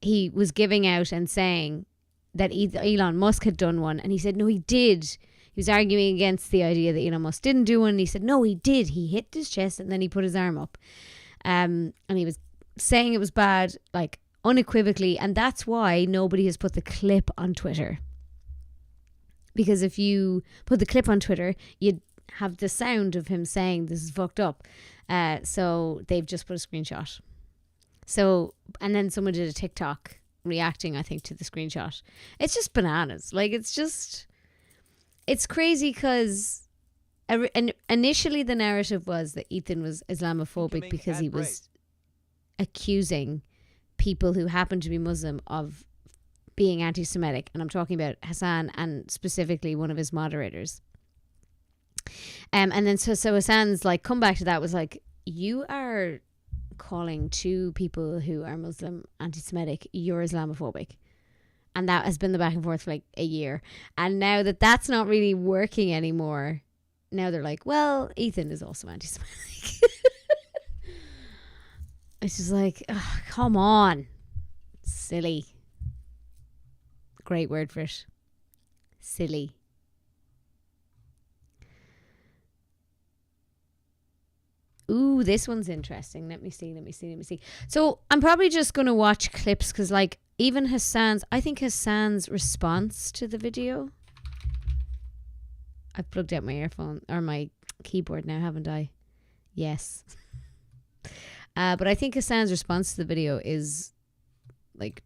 He was giving out and saying that Elon Musk had done one, and he said, no, he did. He was arguing against the idea that Elon Musk didn't do one, and he said, no, he did. He hit his chest and then he put his arm up. And he was saying it was bad, like, unequivocally, and that's why nobody has put the clip on Twitter. Because if you put the clip on Twitter, you'd have the sound of him saying this is fucked up. So they've just put a screenshot. So, and then someone did a TikTok reacting, I think, to the screenshot. It's just bananas. Like, it's crazy because initially the narrative was that Ethan was Islamophobic because he was accusing people who happen to be Muslim of being anti-Semitic. And I'm talking about Hasan and specifically one of his moderators. And then so Hasan's like comeback to that was like, you are calling two people who are Muslim anti-Semitic, you're Islamophobic. And that has been the back and forth for like a year. And now that that's not really working anymore, now they're like, well, Ethan is also anti-Semitic. It's just like, oh, come on. Silly. Great word for it. Silly. Ooh, this one's interesting. Let me see. So I'm probably just going to watch clips because like even Hasan's response to the video. I've plugged out my earphone or my keyboard now, haven't I? Yes. But I think Hasan's response to the video is like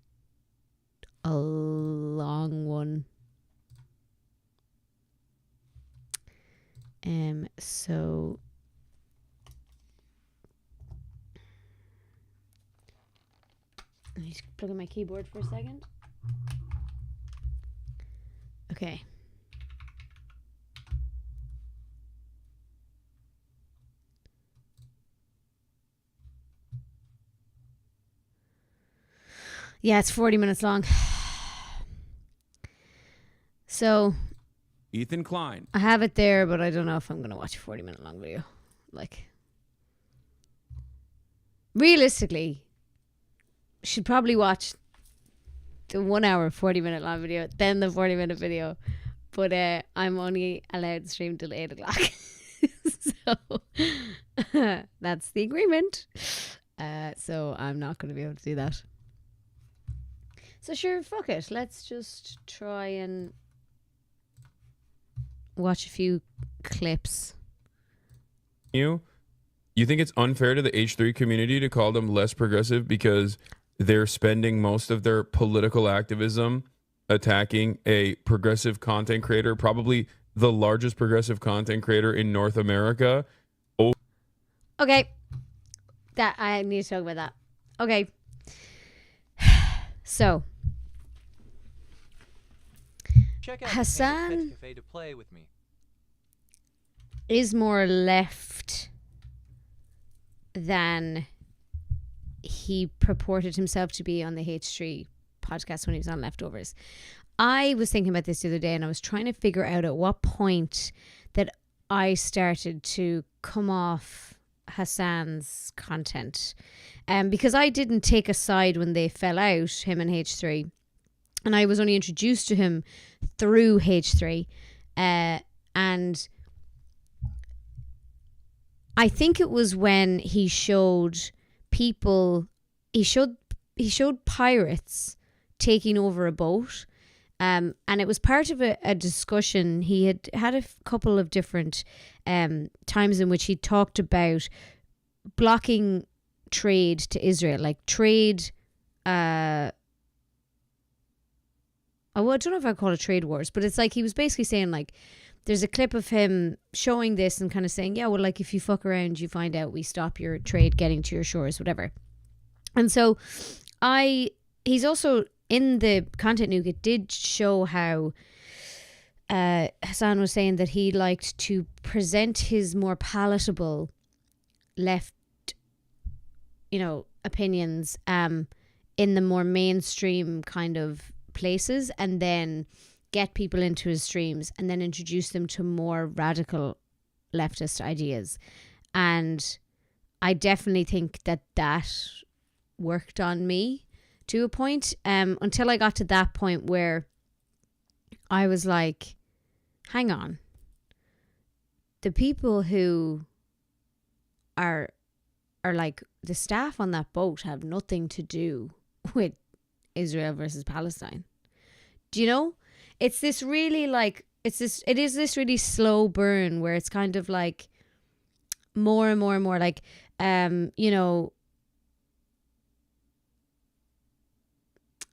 a long one. So let me just plug in my keyboard for a second. Okay. Yeah, it's 40 minutes long. So Ethan Klein. I have it there, but I don't know if I'm going to watch a 40-minute long video. Like, realistically, should probably watch the 1 hour, 40-minute long video, then the 40-minute video. But I'm only allowed to stream till 8 o'clock. So that's the agreement. So I'm not going to be able to do that. So sure, fuck it. Let's just try and watch a few clips. You think it's unfair to the H3 community to call them less progressive because they're spending most of their political activism attacking a progressive content creator, probably the largest progressive content creator in North America? Oh. Okay. That I need to talk about that. Okay. So Check out Hasan Cafe to play with me. is more left than he purported himself to be on the H3 podcast when he was on Leftovers. I was thinking about this the other day and I was trying to figure out at what point that I started to come off Hasan's content. Because I didn't take a side when they fell out, him and H3. And I was only introduced to him through H3. And I think it was when he showed people, he showed pirates taking over a boat. And it was part of a discussion. He had a couple of different times in which he talked about blocking trade to Israel, like trade. I don't know if I call it trade wars, but it's like he was basically saying, like, there's a clip of him showing this and kind of saying, yeah, well, like, if you fuck around, you find out, we stop your trade getting to your shores, whatever. And so he's also in the content nuke, it did show how Hasan was saying that he liked to present his more palatable left, opinions in the more mainstream kind of places, and then get people into his streams and then introduce them to more radical leftist ideas. And I definitely think that worked on me to a point, until I got to that point where I was like, hang on, the people who are like, the staff on that boat have nothing to do with Israel versus Palestine. Do you know? It's this really like, it is this really slow burn where it's kind of like more and more and more like, I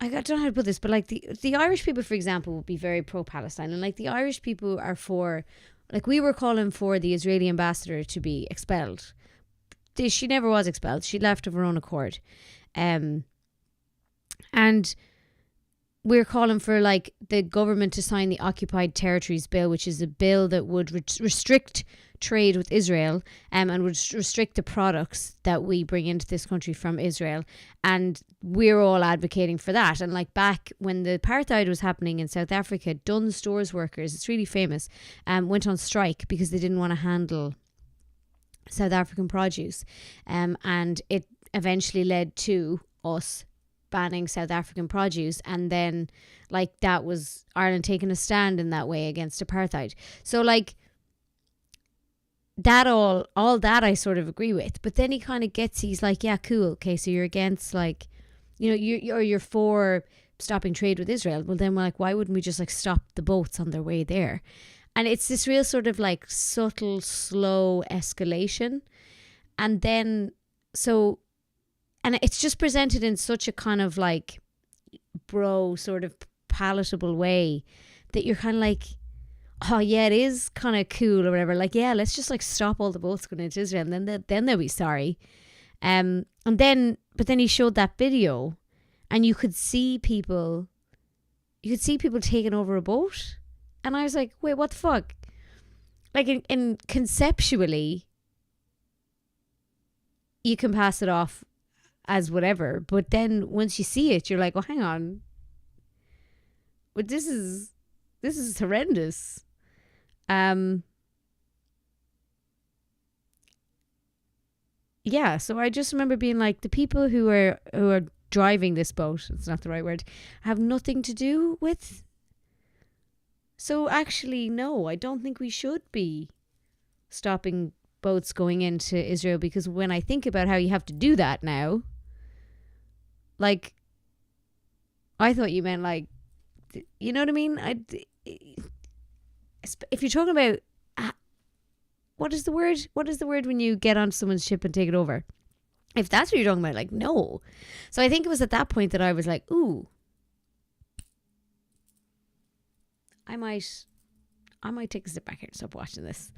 don't know how to put this, but like the Irish people, for example, would be very pro-Palestine. And like the Irish people are for, like, we were calling for the Israeli ambassador to be expelled. She never was expelled. She left of her own accord. And we're calling for, like, the government to sign the Occupied Territories Bill, which is a bill that would restrict trade with Israel, and would restrict the products that we bring into this country from Israel. And we're all advocating for that. And like, back when the apartheid was happening in South Africa, Dunnes Stores workers, it's really famous, went on strike because they didn't want to handle South African produce. And it eventually led to us banning South African produce, and then like that was Ireland taking a stand in that way against apartheid. So like that all that I sort of agree with. But then he kind of he's like, yeah, cool, okay, so you're against, like, you're for stopping trade with Israel. Well, then we're like, why wouldn't we just like stop the boats on their way there? And it's this real sort of like subtle, slow escalation. And then and it's just presented in such a kind of like bro sort of palatable way that you're kind of like, oh yeah, it is kind of cool or whatever. Like, yeah, let's just like stop all the boats going into Israel, and then they'll be sorry. But then he showed that video, and you could see people taking over a boat, and I was like, wait, what the fuck? Like, in conceptually, you can pass it off as whatever, but then once you see it, you're like, oh, hang on, but this is horrendous. Yeah, so I just remember being like, the people who are driving this boat, it's not the right word, have nothing to do with. So actually, no, I don't think we should be stopping boats going into Israel, because when I think about how you have to do that now, like, I thought you meant like, you know what I mean? If you're talking about, what is the word? What is the word when you get on someone's ship and take it over? If that's what you're talking about, like, no. So I think it was at that point that I was like, ooh, I might take a step back here and stop watching this.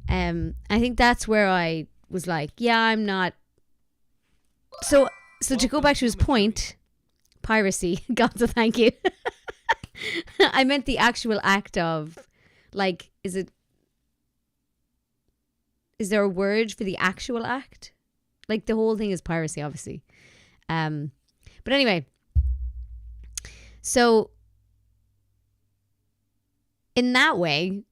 I think that's where I was like, yeah, I'm not. So to go back to his point, piracy, God, so thank you. I meant the actual act of, like, is there a word for the actual act? Like, the whole thing is piracy, obviously. But anyway, so in that way,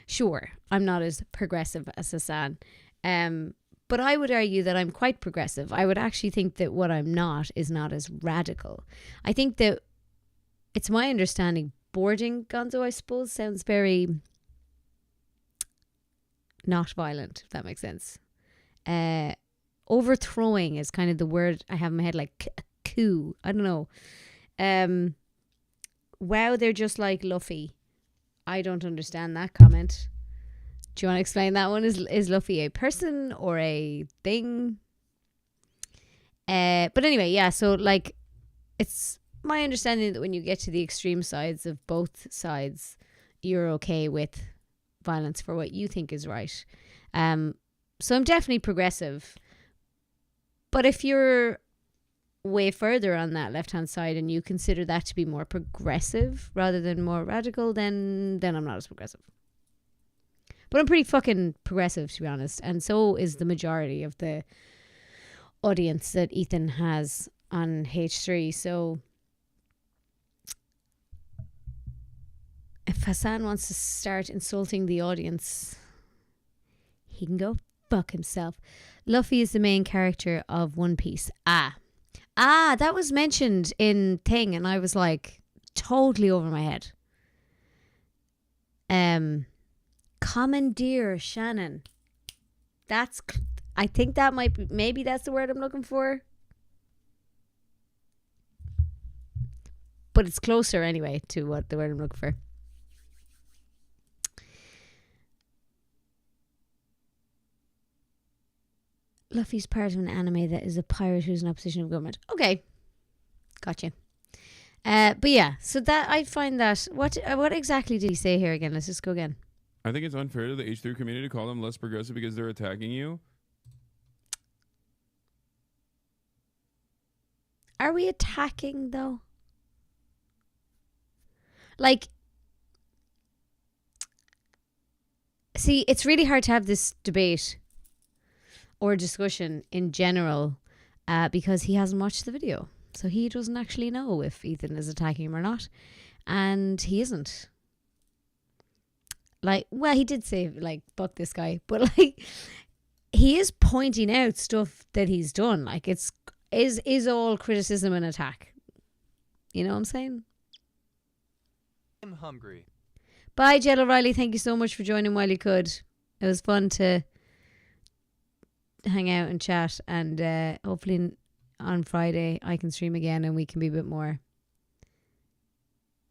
sure, I'm not as progressive as Hasan. But I would argue that I'm quite progressive. I would actually think that what I'm not is not as radical. I think that it's my understanding boarding gonzo, I suppose, sounds very not violent, if that makes sense. Overthrowing is kind of the word I have in my head, like coup. I don't know. Wow, they're just like Luffy. I don't understand that comment. Do you want to explain that one? Is Luffy a person or a thing? But anyway, yeah, so like it's my understanding that when you get to the extreme sides of both sides, you're okay with violence for what you think is right. So I'm definitely progressive. But if you're way further on that left-hand side and you consider that to be more progressive rather than more radical, then I'm not as progressive. But I'm pretty fucking progressive, to be honest. And so is the majority of the audience that Ethan has on H3. So if Hasan wants to start insulting the audience, he can go fuck himself. Luffy is the main character of One Piece. That was mentioned in Thing, and I was like totally over my head. Commandeer Shannon. I think that might be, maybe that's the word I'm looking for. But it's closer anyway to what the word I'm looking for. Luffy's part of an anime that is a pirate who's in opposition of government. Okay. Gotcha. But yeah, so that I find that what exactly did he say here again? Let's just go again. I think it's unfair to the H3 community to call them less progressive because they're attacking you. Are we attacking though? Like, see, it's really hard to have this debate or discussion in general because he hasn't watched the video. So he doesn't actually know if Ethan is attacking him or not. And he isn't. Like, well, he did say, like, fuck this guy. But, like, he is pointing out stuff that he's done. Like, is all criticism an attack? You know what I'm saying? I'm hungry. Bye, Jell O'Reilly. Thank you so much for joining while you could. It was fun to hang out and chat. And hopefully on Friday I can stream again and we can be a bit more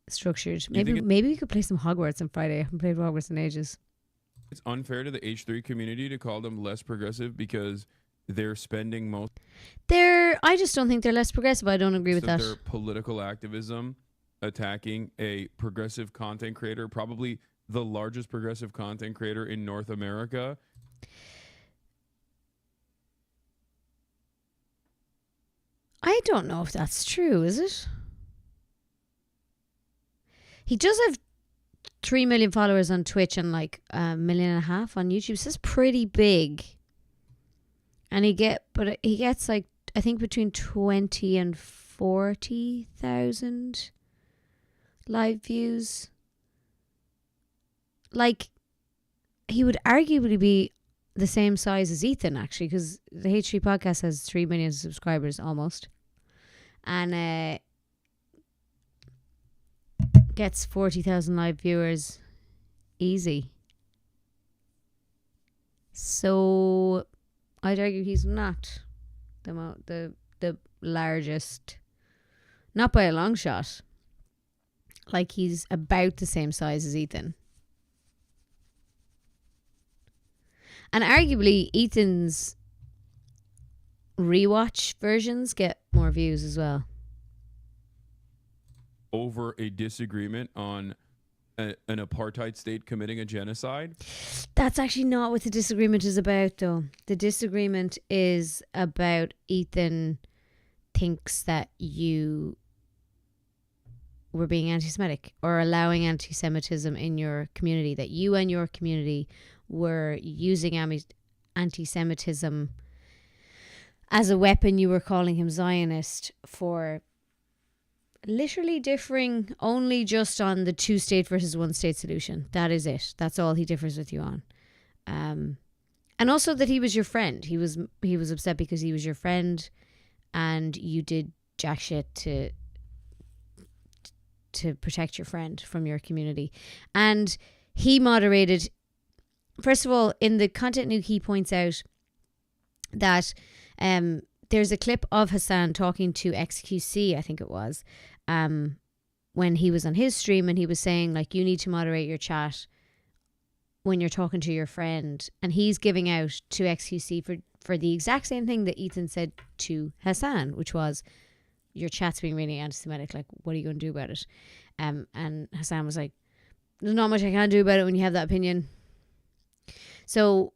structured. Maybe we could play some Hogwarts on Friday. I haven't played Hogwarts in ages. It's unfair to the H3 community to call them less progressive because they're spending most. I just don't think they're less progressive. I don't agree with that. Their political activism attacking a progressive content creator, probably the largest progressive content creator in North America. I don't know if that's true, is it? He does have 3 million followers on Twitch and like 1.5 million on YouTube. So that's pretty big. And he gets like, I think between 20 and 40,000 live views. Like, he would arguably be the same size as Ethan, actually, because the H3 podcast has 3 million subscribers almost. And gets 40,000 live viewers easy. So I'd argue he's not the largest, not by a long shot. Like, he's about the same size as Ethan. And arguably Ethan's rewatch versions get more views as well. Over a disagreement on an apartheid state committing a genocide? That's actually not what the disagreement is about, though. The disagreement is about Ethan thinks that you were being anti-Semitic or allowing anti-Semitism in your community, that you and your community were using anti-Semitism as a weapon. You were calling him Zionist for literally differing only just on the 2-state versus 1-state solution. That is it. That's all he differs with you on. And also that he was your friend. He was upset because he was your friend and you did jack shit to to protect your friend from your community. And he moderated. First of all, in the content Nuke, he points out that there's a clip of Hasan talking to XQC, I think it was, when he was on his stream, and he was saying, like, you need to moderate your chat when you're talking to your friend. And he's giving out to XQC for the exact same thing that Ethan said to Hasan, which was, your chat's being really anti-Semitic, like, what are you going to do about it? And Hasan was like, there's not much I can do about it when you have that opinion. So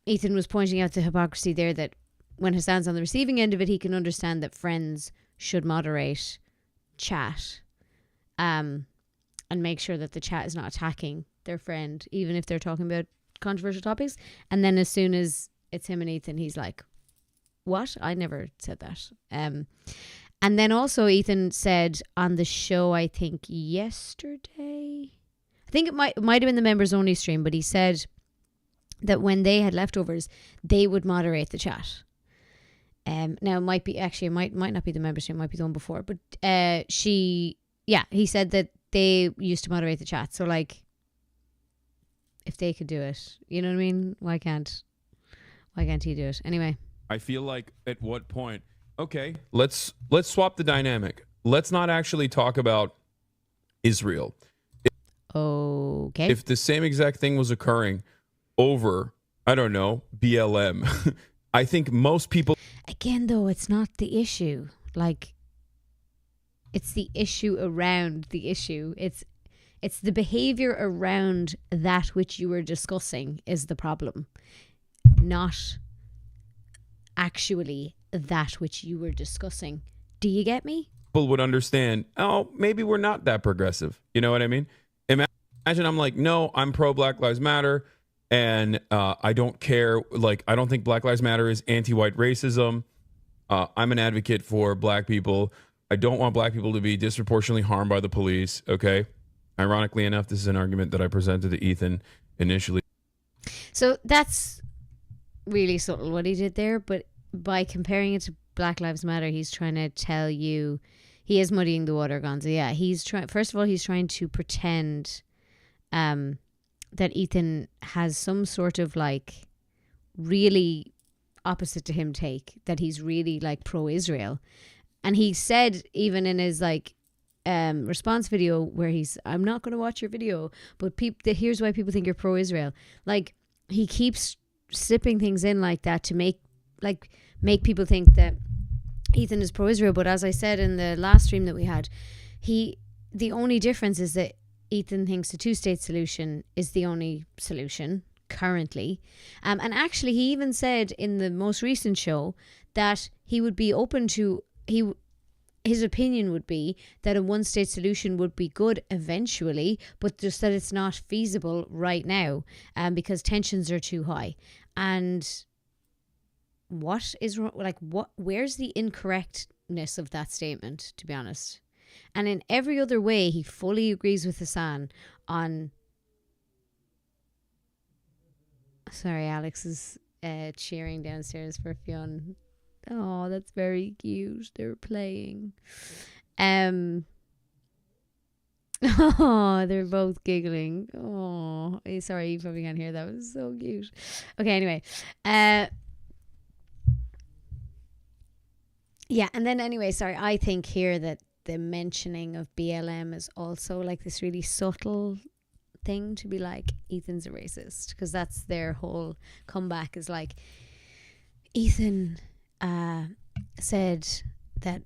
Ethan was pointing out the hypocrisy there, that when Hasan's on the receiving end of it, he can understand that friends should moderate chat and make sure that the chat is not attacking their friend, even if they're talking about controversial topics. And then as soon as it's him and Ethan, he's like, what? I never said that. And then also Ethan said on the show, I think yesterday, I think it might have been the members only stream, but he said that when they had leftovers, they would moderate the chat. Now it might be, actually, it might not be the member stream, it might be the one before, but he said that they used to moderate the chat. So, like, if they could do it, you know what I mean? Why can't he do it? Anyway. I feel like at what point, okay, let's swap the dynamic. Let's not actually talk about Israel. Okay. If the same exact thing was occurring over, I don't know, BLM, I think most people... Again, though, it's not the issue. Like, it's the issue around the issue. It's the behavior around that which you were discussing is the problem, not actually that which you were discussing. Do you get me? People would understand, oh, maybe we're not that progressive. You know what I mean? Imagine I'm like, no, I'm pro Black Lives Matter, and I don't care. Like, I don't think Black Lives Matter is anti-white racism. I'm an advocate for black people. I don't want black people to be disproportionately harmed by the police. Okay. Ironically enough, this is an argument that I presented to Ethan initially. So that's really subtle what he did there, but by comparing it to Black Lives Matter, he's trying to tell you, he is muddying the water, Gonza. Yeah, first of all, he's trying to pretend that Ethan has some sort of, like, really opposite to him take, that he's really, like, pro-Israel. And he said, even in his, like, response video where I'm not going to watch your video, but here's why people think you're pro-Israel. Like, he keeps slipping things in like that to make people think that Ethan is pro-Israel. But as I said in the last stream that we had, the only difference is that Ethan thinks the two-state solution is the only solution currently. And actually, he even said in the most recent show that he would be open to, his opinion would be that a one-state solution would be good eventually, but just that it's not feasible right now because tensions are too high. And what is wrong? Like, where's the incorrectness of that statement, to be honest? And in every other way, he fully agrees with Hasan on... Sorry, Alex is cheering downstairs for Fionn. Oh, that's very cute. They're playing. Oh, they're both giggling. Oh, sorry, you probably can't hear that. It was so cute. Okay, anyway. Yeah, and then anyway, sorry, I think here that the mentioning of BLM is also like this really subtle thing to be like, Ethan's a racist, because that's their whole comeback, is like, Ethan said that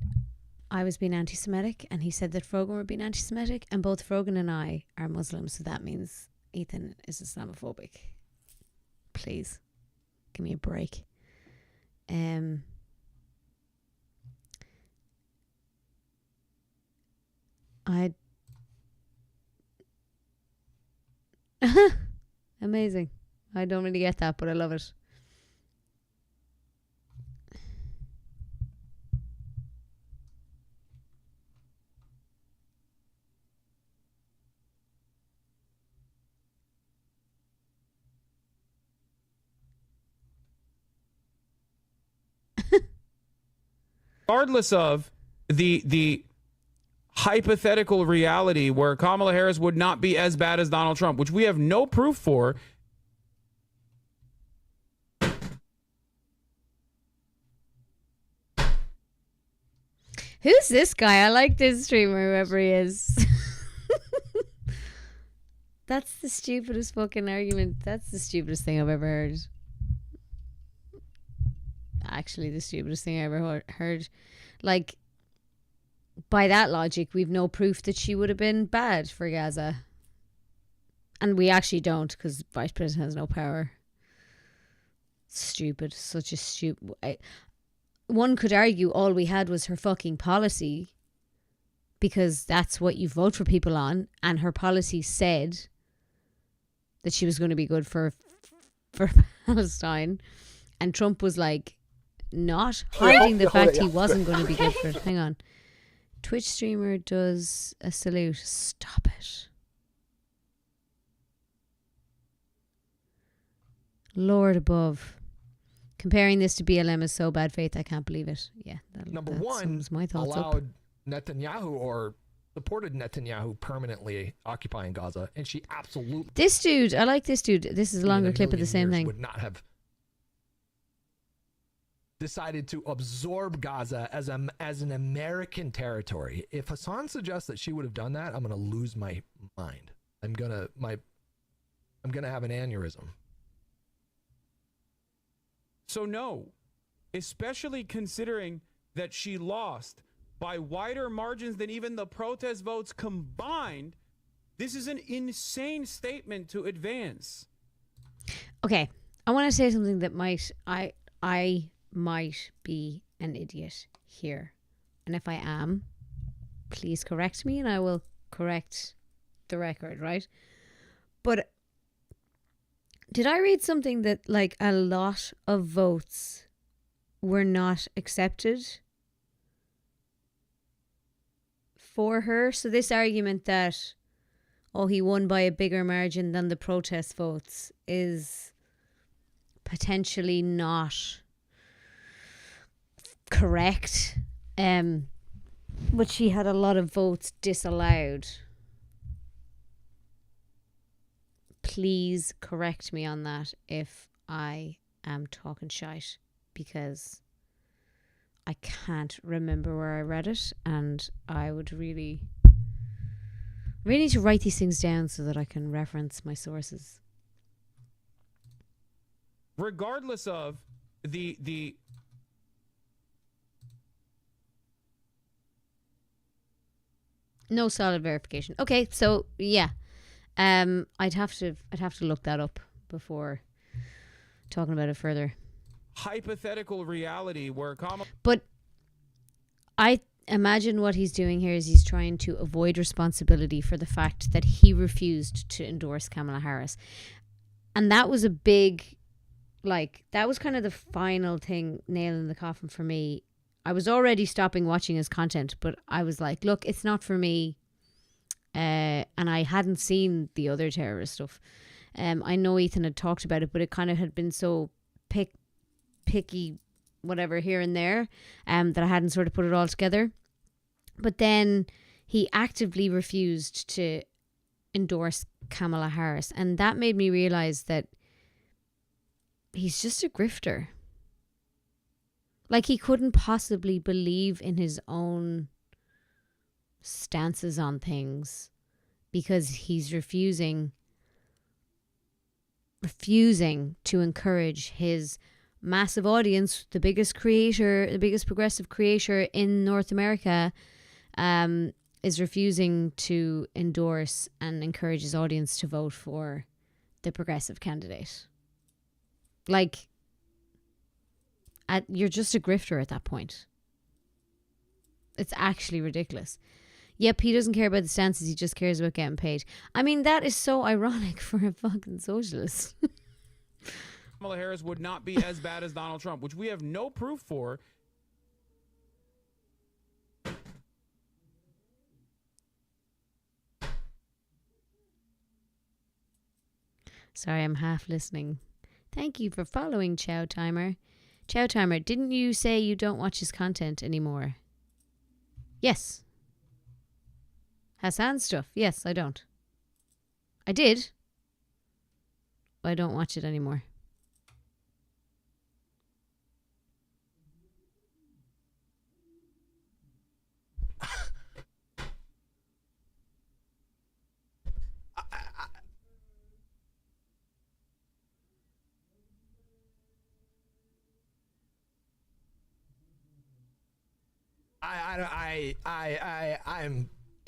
I was being anti-Semitic, and he said that Frogan were being anti-Semitic, and both Frogan and I are Muslims, so that means Ethan is Islamophobic. Please, give me a break. Amazing. I don't really get that, but I love it. Regardless of the hypothetical reality where Kamala Harris would not be as bad as Donald Trump, which we have no proof for. Who's this guy? I like this streamer, whoever he is. That's the stupidest fucking argument. That's the stupidest thing I've ever heard. Actually, the stupidest thing I ever heard. Like, by that logic, we've no proof that she would have been bad for Gaza. And we actually don't, because Vice President has no power. Stupid. Such a stupid... One could argue all we had was her fucking policy, because that's what you vote for people on, and her policy said that she was going to be good for Palestine, and Trump was like not hiding the fact he wasn't going to be good for it. Hang on. Twitch streamer does a salute. Stop it. Lord above. Comparing this to BLM is so bad faith, I can't believe it. Yeah. Number that one, sums my thoughts allowed up. Netanyahu or supported Netanyahu permanently occupying Gaza, and she absolutely... This dude, I like this dude. This is a longer clip of the same thing. Would not have decided to absorb Gaza as an American territory. If Hasan suggests that she would have done that, I'm gonna lose my mind. I'm gonna have an aneurysm. So no, especially considering that she lost by wider margins than even the protest votes combined, this is an insane statement to advance. Okay, I want to say something that I might be an idiot here. And if I am, please correct me and I will correct the record, right? But did I read something that like a lot of votes were not accepted for her? So this argument that, oh, he won by a bigger margin than the protest votes is potentially not correct. But she had a lot of votes disallowed. Please correct me on that if I am talking shite, because I can't remember where I read it, and I would really need to write these things down so that I can reference my sources. Regardless of the no solid verification. Okay, so yeah. I'd have to look that up before talking about it further. Hypothetical reality where But I imagine what he's doing here is he's trying to avoid responsibility for the fact that he refused to endorse Kamala Harris. And that was a big, like, that was kind of the final thing, nail in the coffin for me. I was already stopping watching his content, but I was like, look, it's not for me. And I hadn't seen the other terrorist stuff. I know Ethan had talked about it, but it kind of had been so picky, whatever, here and there, that I hadn't sort of put it all together. But then he actively refused to endorse Kamala Harris, and that made me realize that he's just a grifter. Like, he couldn't possibly believe in his own stances on things because he's refusing to encourage his massive audience, the biggest progressive creator in North America, is refusing to endorse and encourage his audience to vote for the progressive candidate. Like, you're just a grifter at that point. It's actually ridiculous. Yep, he doesn't care about the stances, he just cares about getting paid. I mean, that is so ironic for a fucking socialist. Kamala Harris would not be as bad as Donald Trump, which we have no proof for. Sorry, I'm half listening. Thank you for following Chow Timer. Chow Timer, didn't you say you don't watch his content anymore? Yes. Hasan stuff. Yes, I don't. I did. I don't watch it anymore.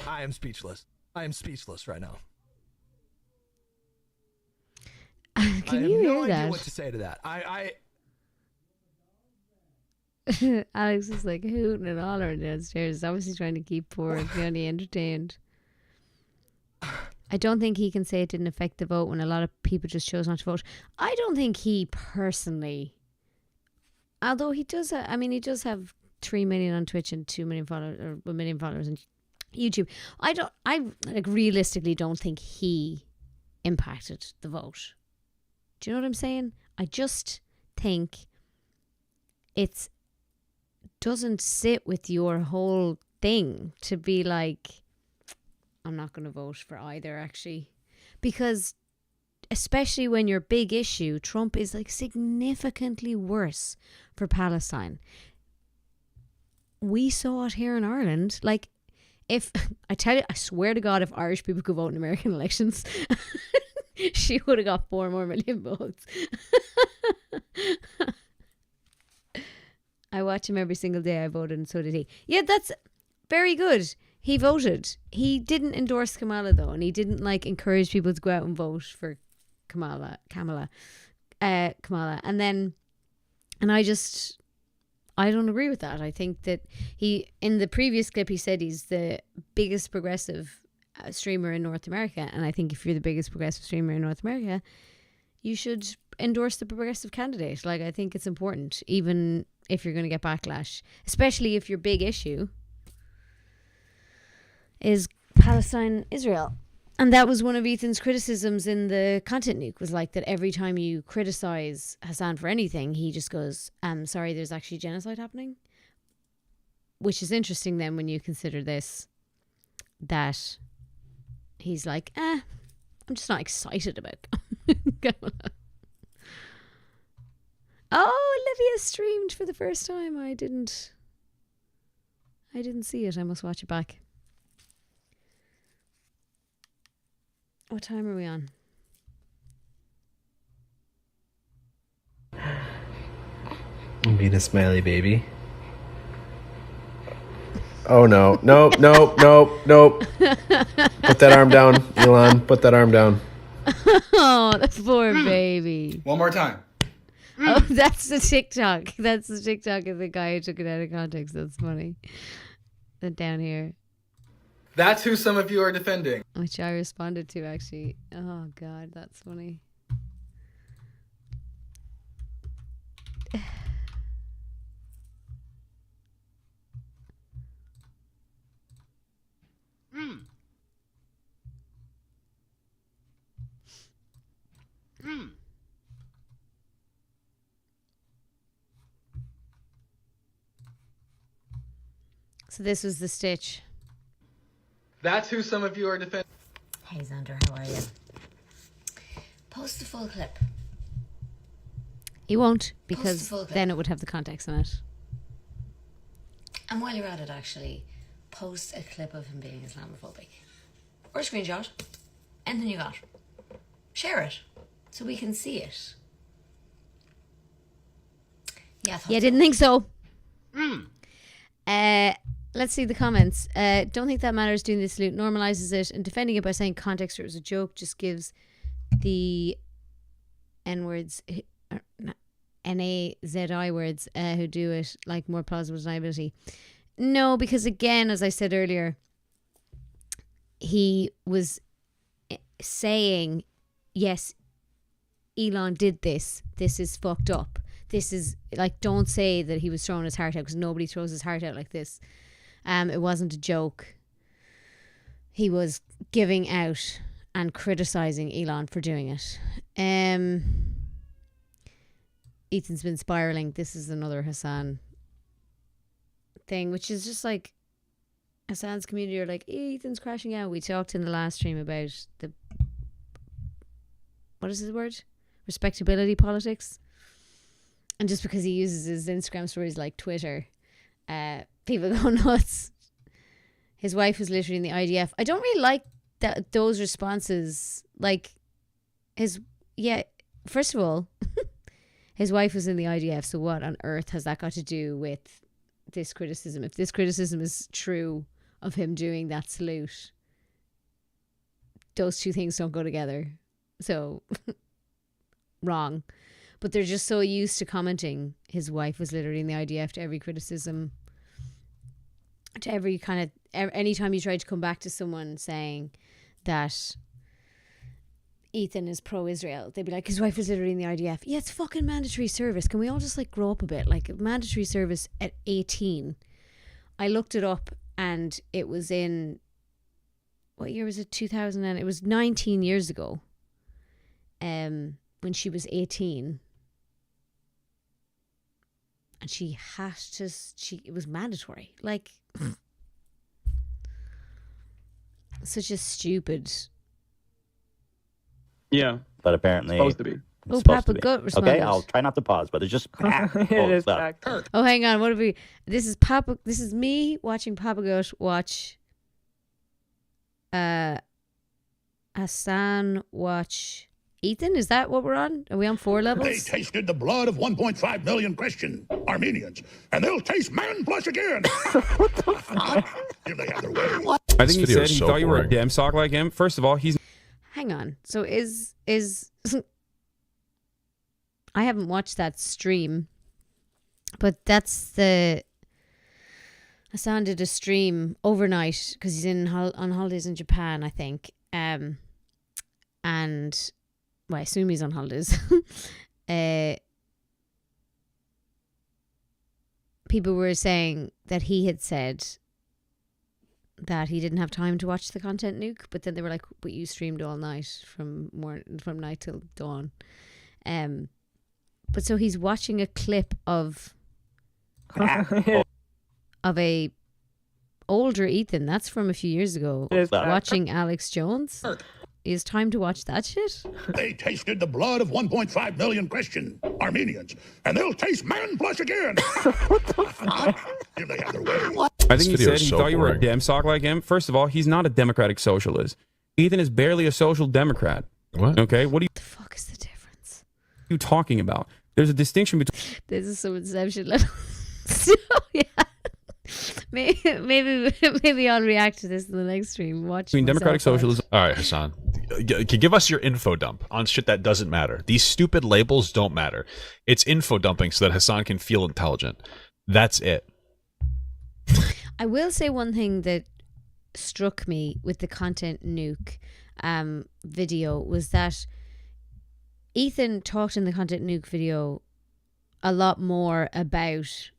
I am speechless. I am speechless right now. Can you hear no that? idea what to say to that. Alex is like hooting and hollering downstairs. He's obviously trying to keep poor Johnny entertained. I don't think he can say it didn't affect the vote when a lot of people just chose not to vote. I don't think he personally, although he does, he does have 3 million on Twitch and 2 million followers, or 1 million followers on YouTube. I realistically don't think he impacted the vote. Do you know what I'm saying? I just think it doesn't sit with your whole thing to be like, I'm not going to vote for either, actually. Because especially when your big issue, Trump is like significantly worse for Palestine. We saw it here in Ireland. Like, if I tell you, I swear to God, if Irish people could vote in American elections, she would have got 4 more million votes. I watch him every single day. I voted, and so did he. Yeah, that's very good. He voted. He didn't endorse Kamala though, and he didn't like encourage people to go out and vote for Kamala. And then, and I don't agree with that. I think that in the previous clip, he said he's the biggest progressive streamer in North America. And I think if you're the biggest progressive streamer in North America, you should endorse the progressive candidate. Like, I think it's important, even if you're going to get backlash, especially if your big issue is Palestine, Israel. And that was one of Ethan's criticisms in the content nuke, was like that every time you criticize Hasan for anything, he just goes, sorry, there's actually genocide happening. Which is interesting then when you consider this, that he's like, I'm just not excited about Kamala. Oh, Olivia streamed for the first time. I didn't see it. I must watch it back. What time are we on? Being a smiley baby. Oh no. Nope. Put that arm down, Elon. Put that arm down. Oh, the poor baby. One more time. Oh, that's the TikTok. That's the TikTok of the guy who took it out of context. That's funny. Then down here. That's who some of you are defending. Which I responded to, actually. Oh, God, that's funny. So this was the stitch. That's who some of you are defending. Hey Xander, how are you? Post the full clip. He won't, because the full clip. then it would have the context in it. And while you're at it, actually, post a clip of him being Islamophobic. Or a screenshot. Anything you got. Share it, so we can see it. Yeah, Didn't think so. Let's see the comments. Don't think that matters. Doing this salute normalizes it, and defending it by saying context or it was a joke just gives the N words, N-A-Z-I words, who do it like more plausible deniability. No, because again, as I said earlier, he was saying, yes, Elon did this. This is fucked up. This is like, don't say that he was throwing his heart out, because nobody throws his heart out like this. It wasn't a joke. He was giving out and criticizing Elon for doing it. Ethan's been spiraling. This is another Hasan thing, which is just like, Hasan's community are like, Ethan's crashing out. We talked in the last stream about the, what is his word? Respectability politics. And just because he uses his Instagram stories like Twitter, people go nuts. His wife was literally in the IDF. I don't really like those responses. Like, first of all, his wife was in the IDF, so what on earth has that got to do with this criticism? If this criticism is true of him doing that salute, those two things don't go together. So, wrong. But they're just so used to commenting his wife was literally in the IDF to every criticism, to every kind of, anytime you try to come back to someone saying that Ethan is pro-Israel, they'd be like, his wife was literally in the IDF. Yeah, it's fucking mandatory service. Can we all just like grow up a bit? Like mandatory service at 18. I looked it up and it was in, what year was it? 2000, and it was 19 years ago. When she was 18. And she had to, it was mandatory. Like, such a stupid. Yeah. But apparently Supposed to be. Oh, supposed Papa to be. Goat responded. Okay, I'll try not to pause, but it's just It is stuff. back. Oh, hang on. What have we? This is me watching Papa Goat watch Hasan watch Ethan. Is that what we're on? Are we on 4 levels? They tasted the blood of 1.5 million Christian Armenians, and they'll taste man flesh again. What the fuck? If they have their way. I think he video said is he so thought you were a boring. dem sock like him. First of all, he's Hang on. So is I haven't watched that stream, but that's the Hasan did a stream overnight because he's on holidays in Japan, I think. And well, I assume he's on holidays. People were saying that he had said that he didn't have time to watch the content nuke, but then they were like, but you streamed all night from night till dawn. But so he's watching a clip of a older Ethan. That's from a few years ago. Watching Alex Jones. Is time to watch that shit? They tasted the blood of 1.5 million Christian Armenians, and they'll taste man flesh again. What the fuck? If they have their way. I think he video said is he so thought you were a boring. dem sock like him. First of all, he's not a democratic socialist. Ethan is barely a social democrat. What? Okay, what are The fuck is the difference? you talking about? There's a distinction between This is some inception level. So yeah. Maybe I'll react to this in the next stream. Watch democratic myself watch. socialism. All right, Hasan. Give us your info dump on shit that doesn't matter. These stupid labels don't matter. It's info dumping so that Hasan can feel intelligent. That's it. I will say one thing that struck me with the content nuke video was that Ethan talked in the content nuke video a lot more about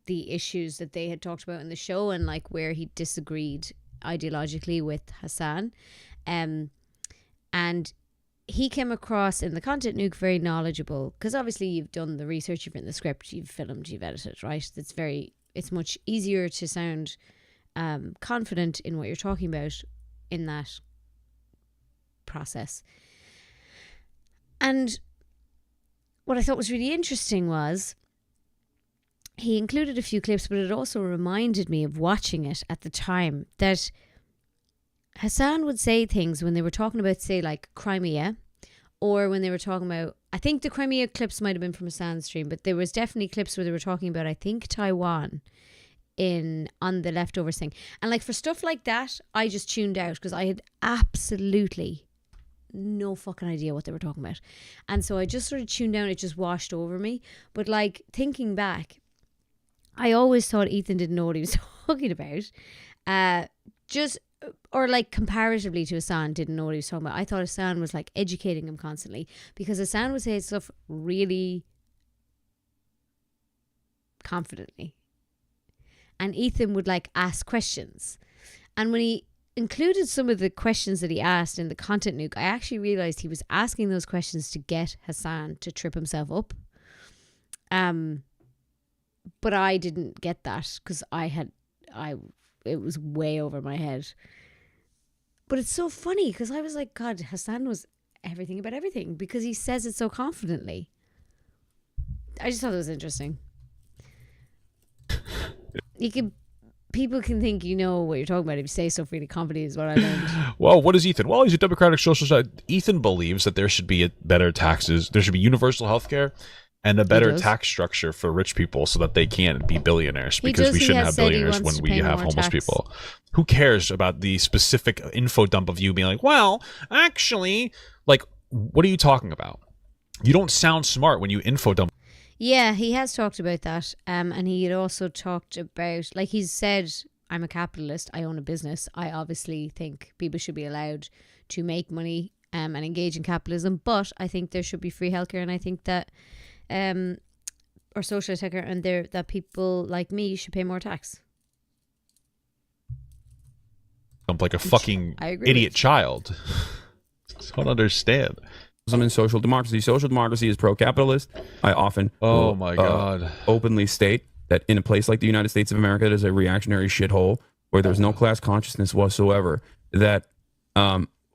the issues that they had talked about in the show and like where he disagreed ideologically with Hasan. And he came across in the content nuke very knowledgeable because obviously you've done the research, you've written the script, you've filmed, you've edited, right? It's much easier to sound confident in what you're talking about in that process. And what I thought was really interesting was he included a few clips, but it also reminded me of watching it at the time that Hasan would say things when they were talking about, say, like Crimea, or when they were talking about, I think the Crimea clips might have been from Hasan's stream, but there was definitely clips where they were talking about, I think, Taiwan on the leftovers thing. And like for stuff like that, I just tuned out because I had absolutely no fucking idea what they were talking about. And so I just sort of tuned out, it just washed over me. But like thinking back, I always thought Ethan didn't know what he was talking about. Or like comparatively to Hasan, didn't know what he was talking about. I thought Hasan was like educating him constantly because Hasan would say stuff really confidently. And Ethan would like ask questions. And when he included some of the questions that he asked in the content nuke, I actually realized he was asking those questions to get Hasan to trip himself up. But I didn't get that because I it was way over my head. But it's so funny because I was like, God, Hasan knows everything about everything because he says it so confidently. I just thought it was interesting. People can think you know what you're talking about if you say stuff really confidently is what I learned. Well, what is Ethan? Well, he's a Democratic Socialist. Ethan believes that there should be better taxes. There should be universal health care and a better tax structure for rich people so that they can't be billionaires, because we shouldn't have billionaires when we have homeless people. Who cares about the specific info dump of you being like, well, actually, like, what are you talking about? You don't sound smart when you info dump. Yeah, he has talked about that. And he had also talked about, like he's said, I'm a capitalist. I own a business. I obviously think people should be allowed to make money and engage in capitalism. But I think there should be free healthcare. And I think that, or socialist healthcare, and that people like me should pay more tax. I'm like a fucking idiot child. I don't understand. I'm in social democracy. Social democracy is pro-capitalist. I often openly state that in a place like the United States of America, that is a reactionary shithole where there's no class consciousness whatsoever, that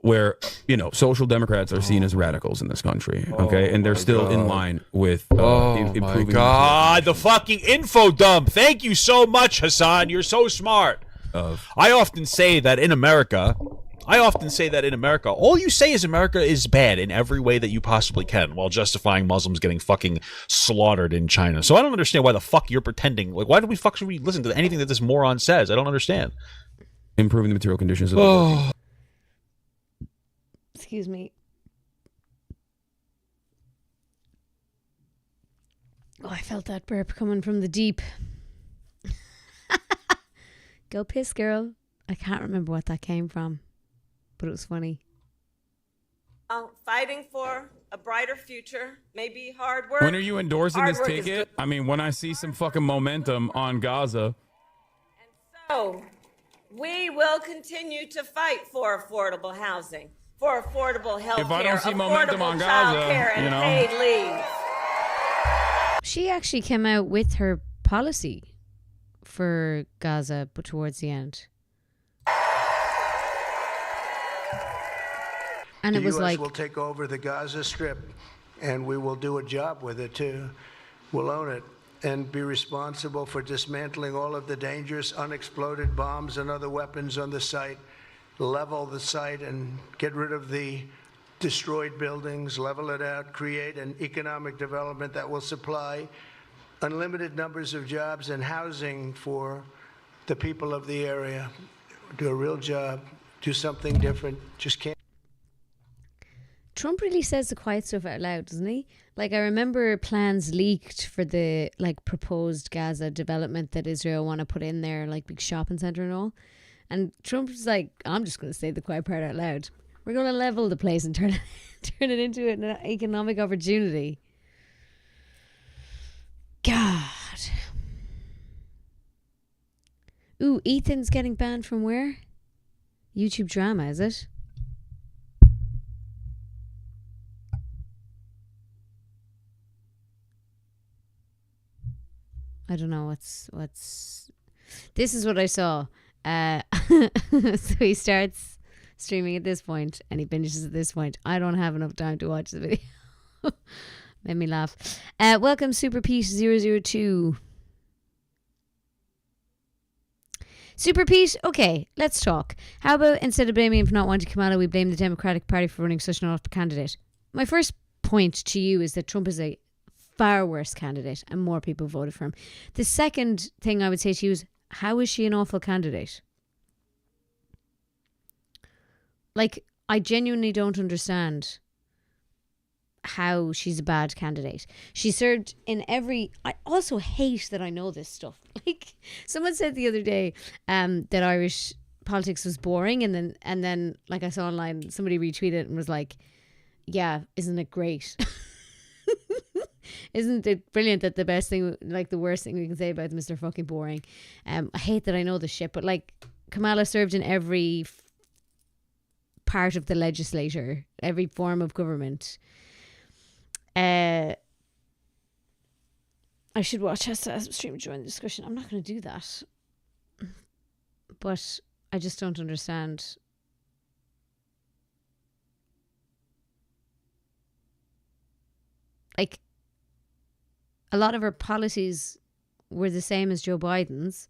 where, you know, social democrats are seen as radicals in this country, okay? And they're still in line with improving. Oh my God, the fucking info dump. Thank you so much, Hasan. You're so smart. I often say that in America, all you say is America is bad in every way that you possibly can, while justifying Muslims getting fucking slaughtered in China. So I don't understand why the fuck you're pretending. Like, why do we fuck should we listen to anything that this moron says? I don't understand. Improving the material conditions of the working. Excuse me. Oh, I felt that burp coming from the deep. Go piss, girl. I can't remember what that came from, but it was funny. Fighting for a brighter future may be hard work. When are you endorsing this ticket? I mean, when I see some fucking momentum on Gaza. So, we will continue to fight for affordable housing, for affordable health care, if I don't see momentum on Gaza, and you know, paid leave. She actually came out with her policy for Gaza, but towards the end. And it was US like, will take over the Gaza Strip, and we will do a job with it too. We'll own it and be responsible for dismantling all of the dangerous unexploded bombs and other weapons on the site, level the site and get rid of the destroyed buildings, level it out, create an economic development that will supply unlimited numbers of jobs and housing for the people of the area. Do a real job, do something different, just can't. Trump really says the quiet stuff out loud, doesn't he? Like, I remember plans leaked for the, like, proposed Gaza development that Israel want to put in there, like, big shopping centre and all. And Trump's like, I'm just going to say the quiet part out loud. We're going to level the place and turn it into an economic opportunity. God. Ooh, Ethan's getting banned from where? YouTube drama, is it? I don't know what's this is what I saw. So he starts streaming at this point and he finishes at this point. I don't have enough time to watch the video. Made me laugh. Welcome Super Pete 002. Super Pete, okay, let's talk. How about instead of blaming him for not wanting Kamala, we blame the Democratic Party for running such an awful candidate? My first point to you is that Trump is a far worse candidate and more people voted for him. The second thing I would say to you is, how is she an awful candidate? Like, I genuinely don't understand how she's a bad candidate. She served in every... I also hate that I know this stuff. Like, someone said the other day that Irish politics was boring, and then like I saw online, somebody retweeted and was like, yeah, isn't it great? Isn't it brilliant that the best thing, like the worst thing we can say about them is they're fucking boring? I hate that I know this shit, but like Kamala served in every part of the legislature, every form of government. I should watch her stream and join the discussion. I'm not going to do that. But I just don't understand. Like, a lot of her policies were the same as Joe Biden's.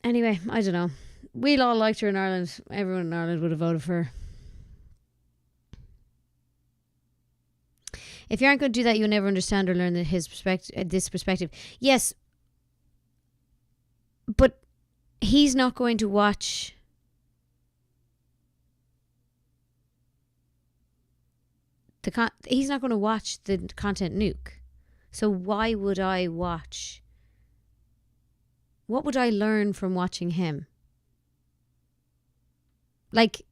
Anyway, I don't know. We all liked her in Ireland. Everyone in Ireland would have voted for her. If you aren't going to do that, you'll never understand or learn this perspective. Yes, but he's not going to watch he's not going to watch the content Nuke. So why would I watch? What would I learn from watching him? Like,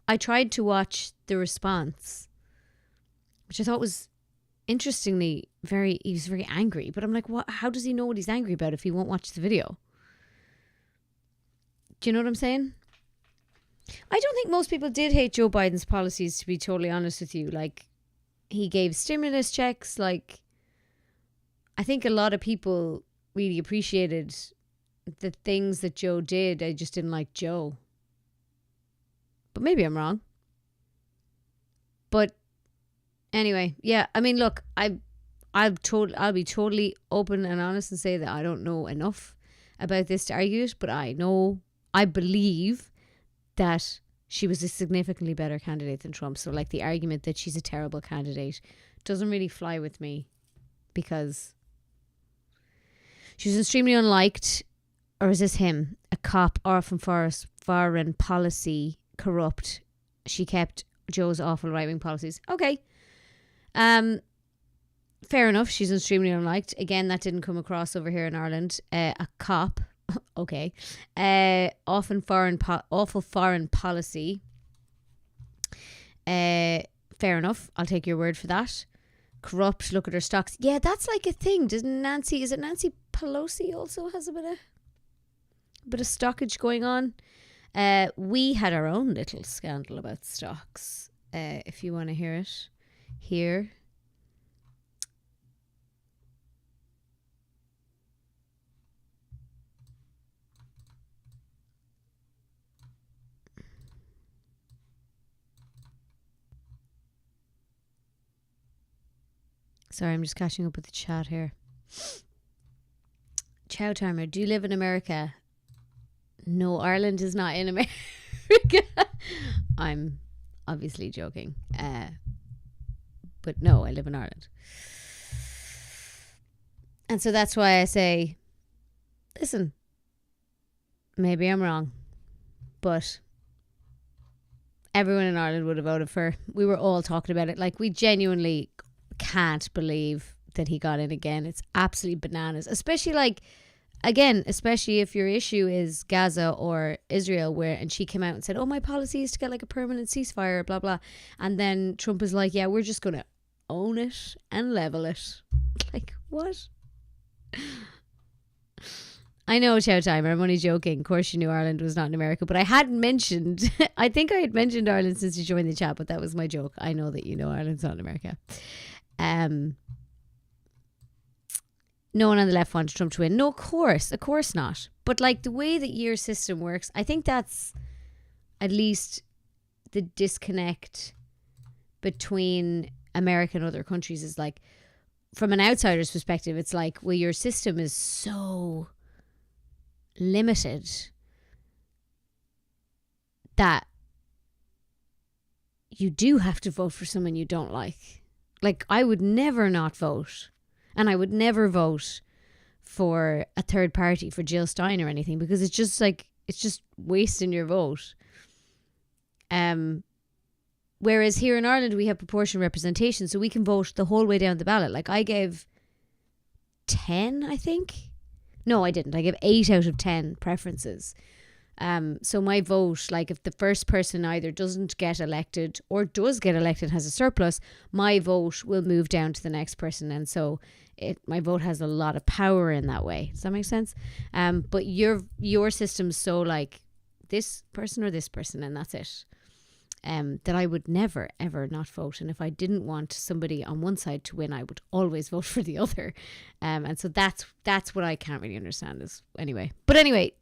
I tried to watch The Response, which I thought was interestingly he was very angry. But I'm like, what? How does he know what he's angry about if he won't watch the video? Do you know what I'm saying? I don't think most people did hate Joe Biden's policies, to be totally honest with you. Like, he gave stimulus checks. Like, I think a lot of people really appreciated the things that Joe did. I just didn't like Joe. But maybe I'm wrong. But anyway, yeah. I mean, look, I'll be totally open and honest and say that I don't know enough about this to argue it. But I believe that she was a significantly better candidate than Trump. So, like, the argument that she's a terrible candidate doesn't really fly with me, because she was extremely unliked. Or is this him? A cop, orphan forest, foreign policy, corrupt. She kept Joe's awful right-wing policies. Okay. Fair enough. She's extremely unliked. Again, that didn't come across over here in Ireland. A cop. Okay. Awful foreign policy. Fair enough. I'll take your word for that. Corrupt. Look at her stocks. Yeah, that's like a thing. Is it Nancy Pelosi also has a bit of stockage going on? We had our own little scandal about stocks. If you want to hear it, here. Sorry, I'm just catching up with the chat here. Chow Timer, do you live in America? No, Ireland is not in America. I'm obviously joking. But no, I live in Ireland. And so that's why I say, listen, maybe I'm wrong, but everyone in Ireland would have voted for her. We were all talking about it. Like, we genuinely can't believe that he got in again. It's absolutely bananas. Especially if your issue is Gaza or Israel, and she came out and said, oh, my policy is to get like a permanent ceasefire, blah, blah. And then Trump is like, yeah, we're just going to own it and level it. Like, what? I know, Chow Timer, I'm only joking. Of course you knew Ireland was not in America, but I hadn't mentioned, I think I had mentioned Ireland since you joined the chat, but that was my joke. I know that you know Ireland's not in America. No one on the left wanted Trump to win. No, of course not. But like, the way that your system works, I think that's at least the disconnect between America and other countries is like, from an outsider's perspective, it's like, well, your system is so limited that you do have to vote for someone you don't like. Like, I would never not vote. And I would never vote for a third party, for Jill Stein or anything, because it's just like, it's just wasting your vote. Whereas here in Ireland, we have proportional representation, so we can vote the whole way down the ballot. Like, I gave 10, I think. No, I didn't. I gave 8 out of 10 preferences. So my vote, like, if the first person either doesn't get elected or does get elected, has a surplus, my vote will move down to the next person. And so my vote has a lot of power in that way. Does that make sense? But your system's so like, this person or this person, and that's it. that I would never, ever not vote. And if I didn't want somebody on one side to win, I would always vote for the other. And so that's what I can't really understand is anyway. But anyway,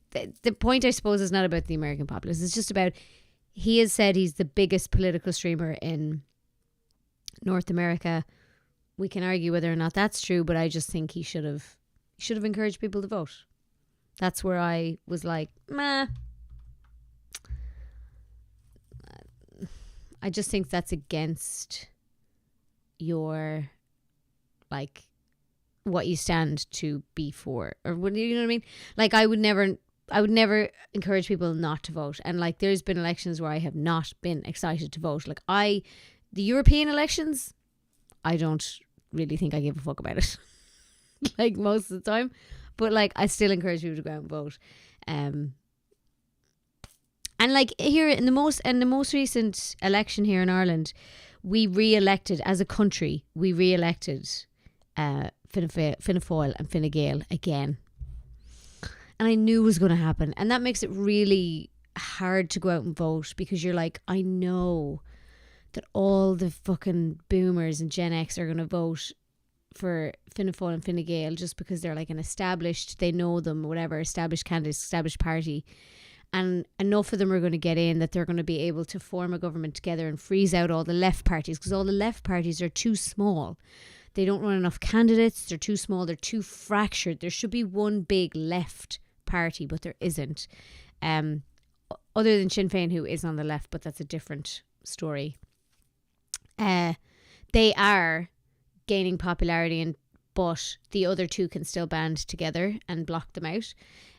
the point I suppose is not about the American populace. It's just about, he has said he's the biggest political streamer in North America. We can argue whether or not that's true, but I just think he should have encouraged people to vote. That's where I was like, meh. I just think that's against your, like, what you stand to be for, or what, you know what I mean? Like, I would never encourage people not to vote. And like, there's been elections where I have not been excited to vote. Like the European elections, I don't really think I give a fuck about it. Like most of the time, but like, I still encourage people to go out and vote. And like here in the most recent election here in Ireland, we re-elected as a country. We re-elected Fianna Fáil and Fine Gael again, and I knew it was going to happen. And that makes it really hard to go out and vote, because you're like, I know that all the fucking boomers and Gen X are going to vote for Fianna Fáil and Fine Gael just because they're like an established, they know them, whatever, established candidates, established party. And enough of them are going to get in that they're going to be able to form a government together and freeze out all the left parties, because all the left parties are too small. They don't run enough candidates. They're too small. They're too fractured. There should be one big left party, but there isn't. Other than Sinn Féin, who is on the left, but that's a different story. They are gaining popularity, but the other two can still band together and block them out.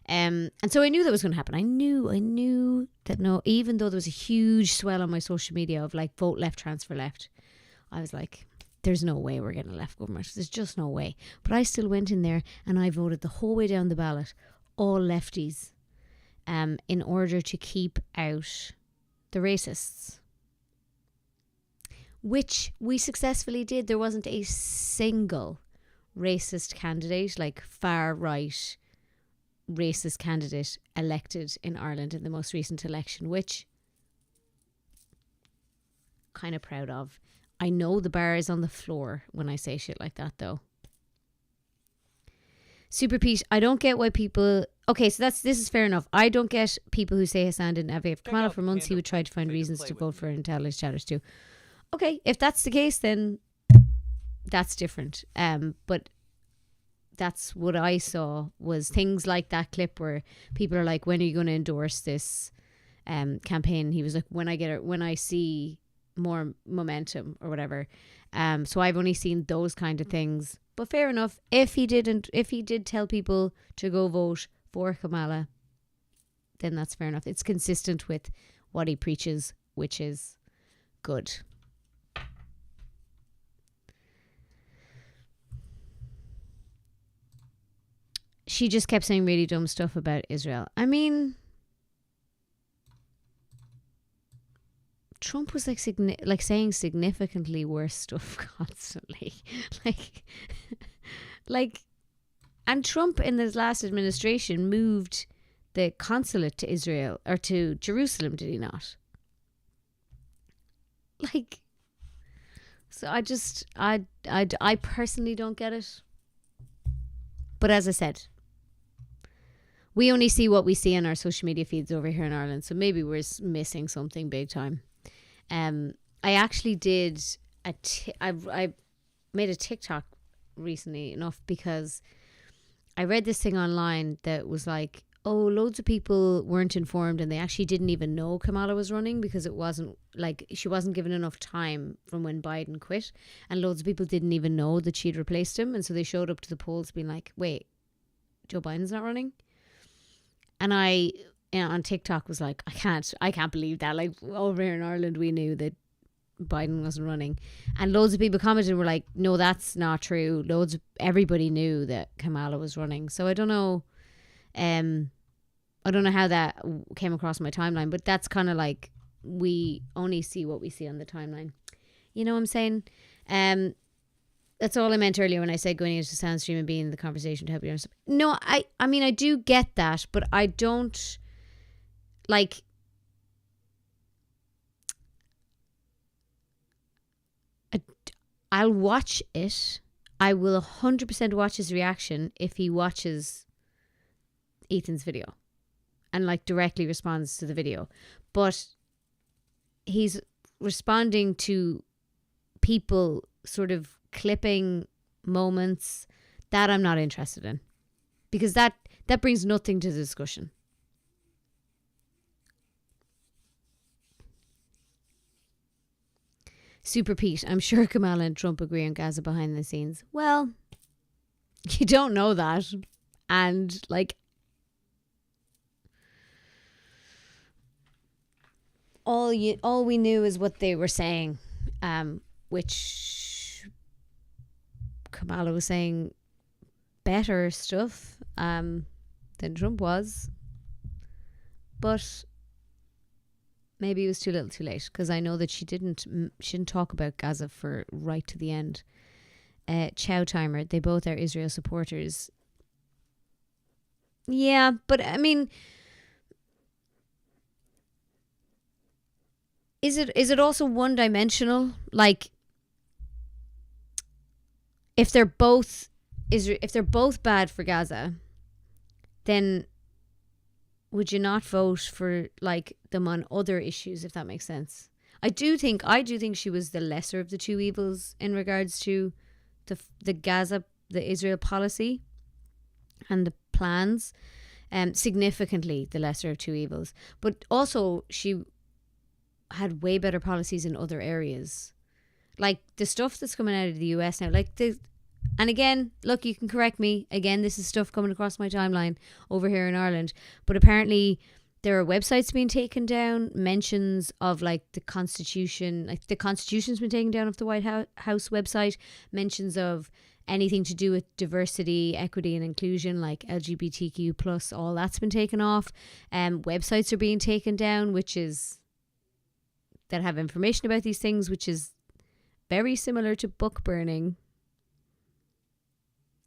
And so I knew that was going to happen. I knew that even though there was a huge swell on my social media of like vote left, transfer left, I was like, there's no way we're getting a left government. There's just no way. But I still went in there and I voted the whole way down the ballot, all lefties, in order to keep out the racists, which we successfully did. There wasn't a single racist candidate, like far right racist candidate, elected in Ireland in the most recent election, which kind of proud of. I know the bar is on the floor when I say shit like that, though. Super Pete, I don't get why people... Okay, so this is fair enough. I don't get people who say Hasan didn't advocate for Kamala for months. He would try to find reasons to vote for her and tell his chatters too. Okay, if that's the case, then that's different. But that's what I saw, was things like that clip where people are like, when are you going to endorse this campaign? He was like, when I see more momentum or whatever. So I've only seen those kind of things. But fair enough. If he did tell people to go vote for Kamala, then that's fair enough. It's consistent with what he preaches, which is good. She just kept saying really dumb stuff about Israel. I mean, Trump was like saying significantly worse stuff constantly. And Trump in his last administration moved the consulate to Israel, or to Jerusalem, did he not? Like, so I personally don't get it. But as I said, we only see what we see on our social media feeds over here in Ireland, so maybe we're missing something big time. I actually did I made a TikTok recently enough because I read this thing online that was like, oh, loads of people weren't informed and they actually didn't even know Kamala was running because it wasn't like, she wasn't given enough time from when Biden quit, and loads of people didn't even know that she'd replaced him, and so they showed up to the polls being like, wait, Joe Biden's not running? And I, on TikTok was like, I can't believe that. Like, over here in Ireland we knew that Biden wasn't running, and loads of people commented and were like, no, that's not true. Everybody knew that Kamala was running. So I don't know how that came across my timeline, but that's kind of like, we only see what we see on the timeline. You know what I'm saying? That's all I meant earlier when I said going into Soundstream and being in the conversation to help you understand. No, I mean, I do get that, but I don't, like, I'll watch it. I will 100% watch his reaction if he watches Ethan's video and like directly responds to the video. But he's responding to people sort of clipping moments that I'm not interested in, because that brings nothing to the discussion. Super Pete, I'm sure Kamala and Trump agree on Gaza behind the scenes. Well, you don't know that. And like, all we knew is what they were saying, which Kamala was saying better stuff than Trump was. But maybe it was too little too late, because I know that she didn't talk about Gaza for right to the end. Chow Timer, they both are Israel supporters. Yeah, but I mean, is it also one dimensional? Like, if they're both bad for Gaza, then would you not vote for like them on other issues, if that makes sense? I do think she was the lesser of the two evils in regards to the Gaza, the Israel policy and the plans, significantly the lesser of two evils. But also she had way better policies in other areas, like the stuff that's coming out of the US now, like and again, look, you can correct me. Again, this is stuff coming across my timeline over here in Ireland. But apparently there are websites being taken down, mentions of like the Constitution, like the Constitution's been taken down off the White House website, mentions of anything to do with diversity, equity and inclusion, like LGBTQ plus, all that's been taken off. Websites are being taken down, that have information about these things, which is very similar to book burning.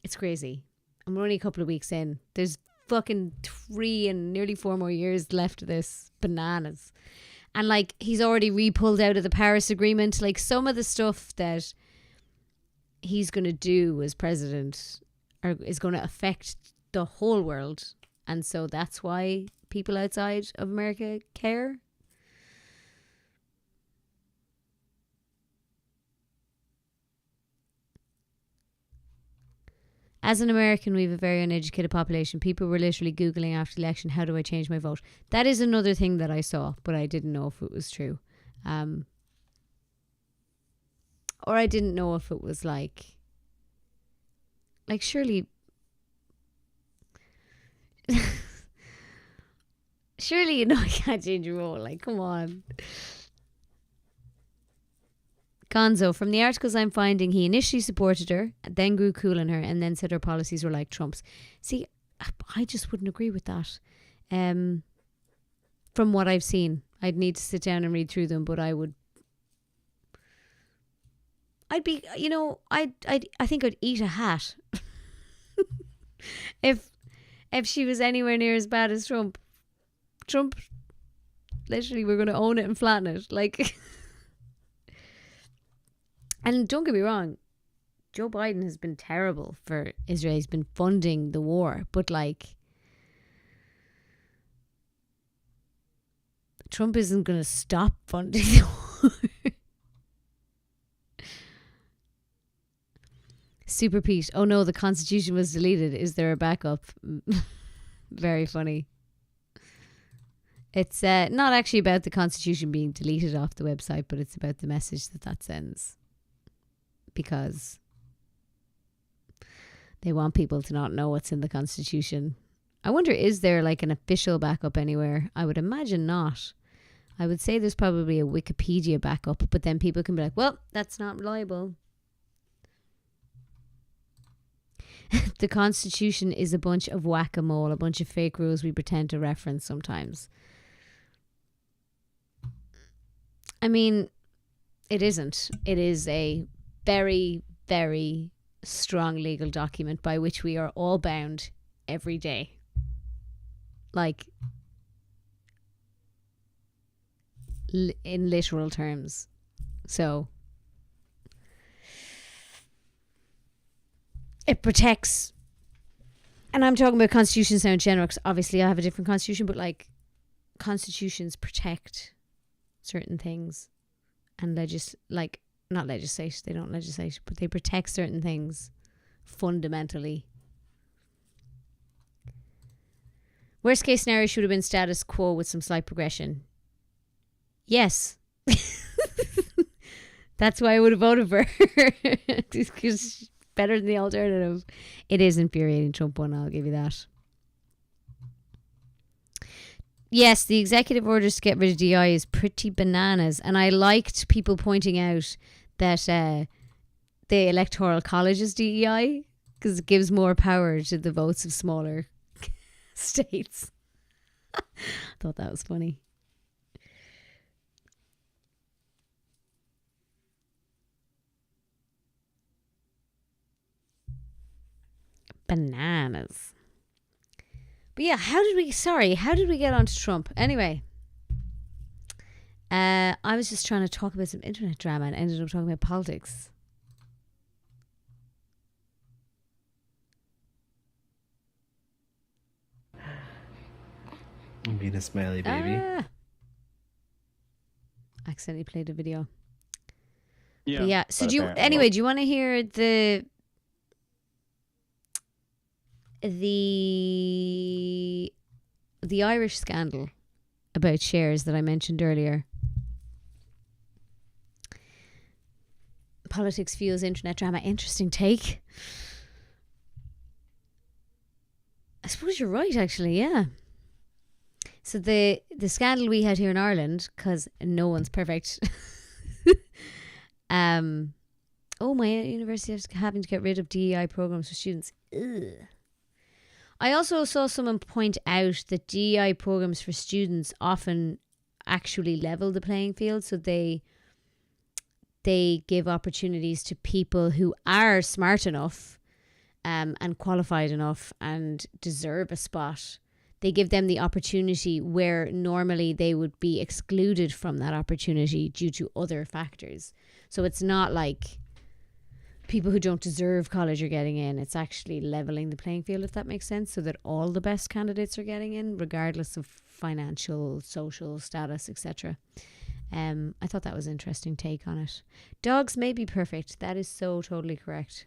It's crazy. And we're only a couple of weeks in. There's fucking 3 and nearly 4 more years left of this. Bananas. And like, he's already re-pulled out of the Paris Agreement. Like, some of the stuff that he's going to do as president is going to affect the whole world. And so that's why people outside of America care. As an American, we have a very uneducated population. People were literally Googling after the election, how do I change my vote? That is another thing that I saw, but I didn't know if it was true. Or I didn't know if it was like surely, surely you know I can't change your vote. Like, come on. Gonzo, from the articles I'm finding, he initially supported her, then grew cool on her, and then said her policies were like Trump's. See, I just wouldn't agree with that. From what I've seen, I'd need to sit down and read through them, but I think I'd eat a hat if she was anywhere near as bad as Trump. Trump, literally, we're going to own it and flatten it. Like. And don't get me wrong, Joe Biden has been terrible for Israel. He's been funding the war. But like, Trump isn't going to stop funding the war. Super Pete, oh no, the Constitution was deleted. Is there a backup? Very funny. It's not actually about the Constitution being deleted off the website, but it's about the message that sends. Because they want people to not know what's in the Constitution. I wonder, is there like an official backup anywhere? I would imagine not. I would say there's probably a Wikipedia backup, but then people can be like, well, that's not reliable. The Constitution is a bunch of whack-a-mole, a bunch of fake rules we pretend to reference sometimes. I mean, it isn't. It is a very, very strong legal document by which we are all bound every day. Like, in literal terms. So, it protects, and I'm talking about constitutions now in general, because obviously I have a different constitution, but like constitutions protect certain things and not legislate, they don't legislate, but they protect certain things fundamentally. Worst case scenario should have been status quo with some slight progression. Yes. That's why I would have voted for her. Because better than the alternative. It is infuriating, Trump one, I'll give you that. Yes, the executive orders to get rid of DI is pretty bananas. And I liked people pointing out that the Electoral College is DEI, because it gives more power to the votes of smaller states. Thought that was funny. Bananas. But yeah, how did we get onto Trump? Anyway, I was just trying to talk about some internet drama and ended up talking about politics. I'm being a smiley baby. Accidentally played a video. Yeah. But yeah. So do you want to hear the Irish scandal about shares that I mentioned earlier? Politics fuels internet drama. Interesting take. I suppose you're right, actually. Yeah. So the scandal we had here in Ireland, because no one's perfect. My university is having to get rid of DEI programs for students. Ugh. I also saw someone point out that DEI programs for students often actually level the playing field. So they give opportunities to people who are smart enough and qualified enough and deserve a spot. They give them the opportunity where normally they would be excluded from that opportunity due to other factors. So it's not like people who don't deserve college are getting in. It's actually leveling the playing field, if that makes sense, so that all the best candidates are getting in, regardless of financial, social status, etc. I thought that was an interesting take on it. Dogs may be perfect. That is so totally correct.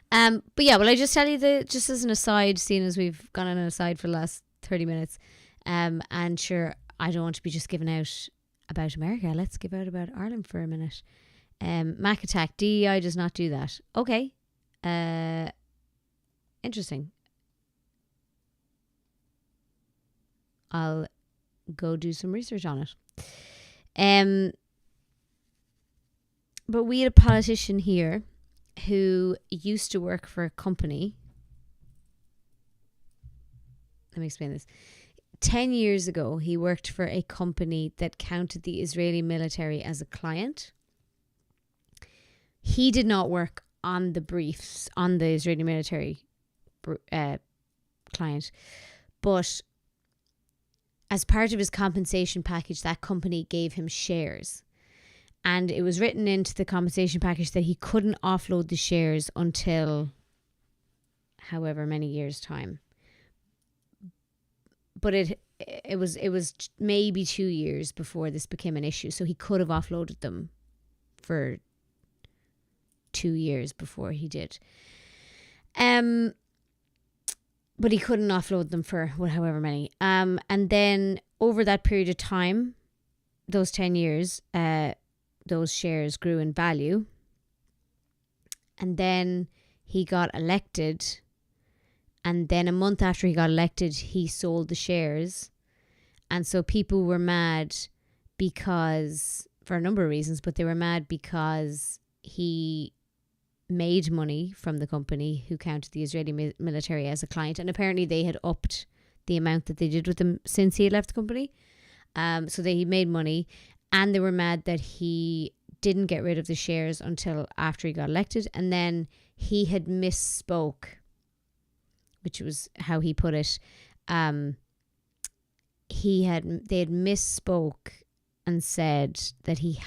But yeah, well, I just tell you just as an aside, seeing as we've gone on an aside for the last 30 minutes, and sure, I don't want to be just giving out about America. Let's give out about Ireland for a minute. Mac attack. DEI does not do that. Okay. Interesting. I'll go do some research on it. But we had a politician here who used to work for a company. Let me explain this. 10 years ago, he worked for a company that counted the Israeli military as a client. He did not work on the briefs on the Israeli military client, but as part of his compensation package, that company gave him shares. And it was written into the compensation package that he couldn't offload the shares until however many years' time. But it was maybe 2 years before this became an issue. So he could have offloaded them for 2 years before he did. But he couldn't offload them for however many. And then over that period of time, those 10 years, those shares grew in value. And then he got elected. And then a month after he got elected, he sold the shares. And so people were mad because, for a number of reasons, but they were mad because he made money from the company who counted the Israeli military as a client. And apparently they had upped the amount that they did with him since he had left the company. So he made money. And they were mad that he didn't get rid of the shares until after he got elected. And then he had misspoke, which was how he put it. They had misspoke and said that he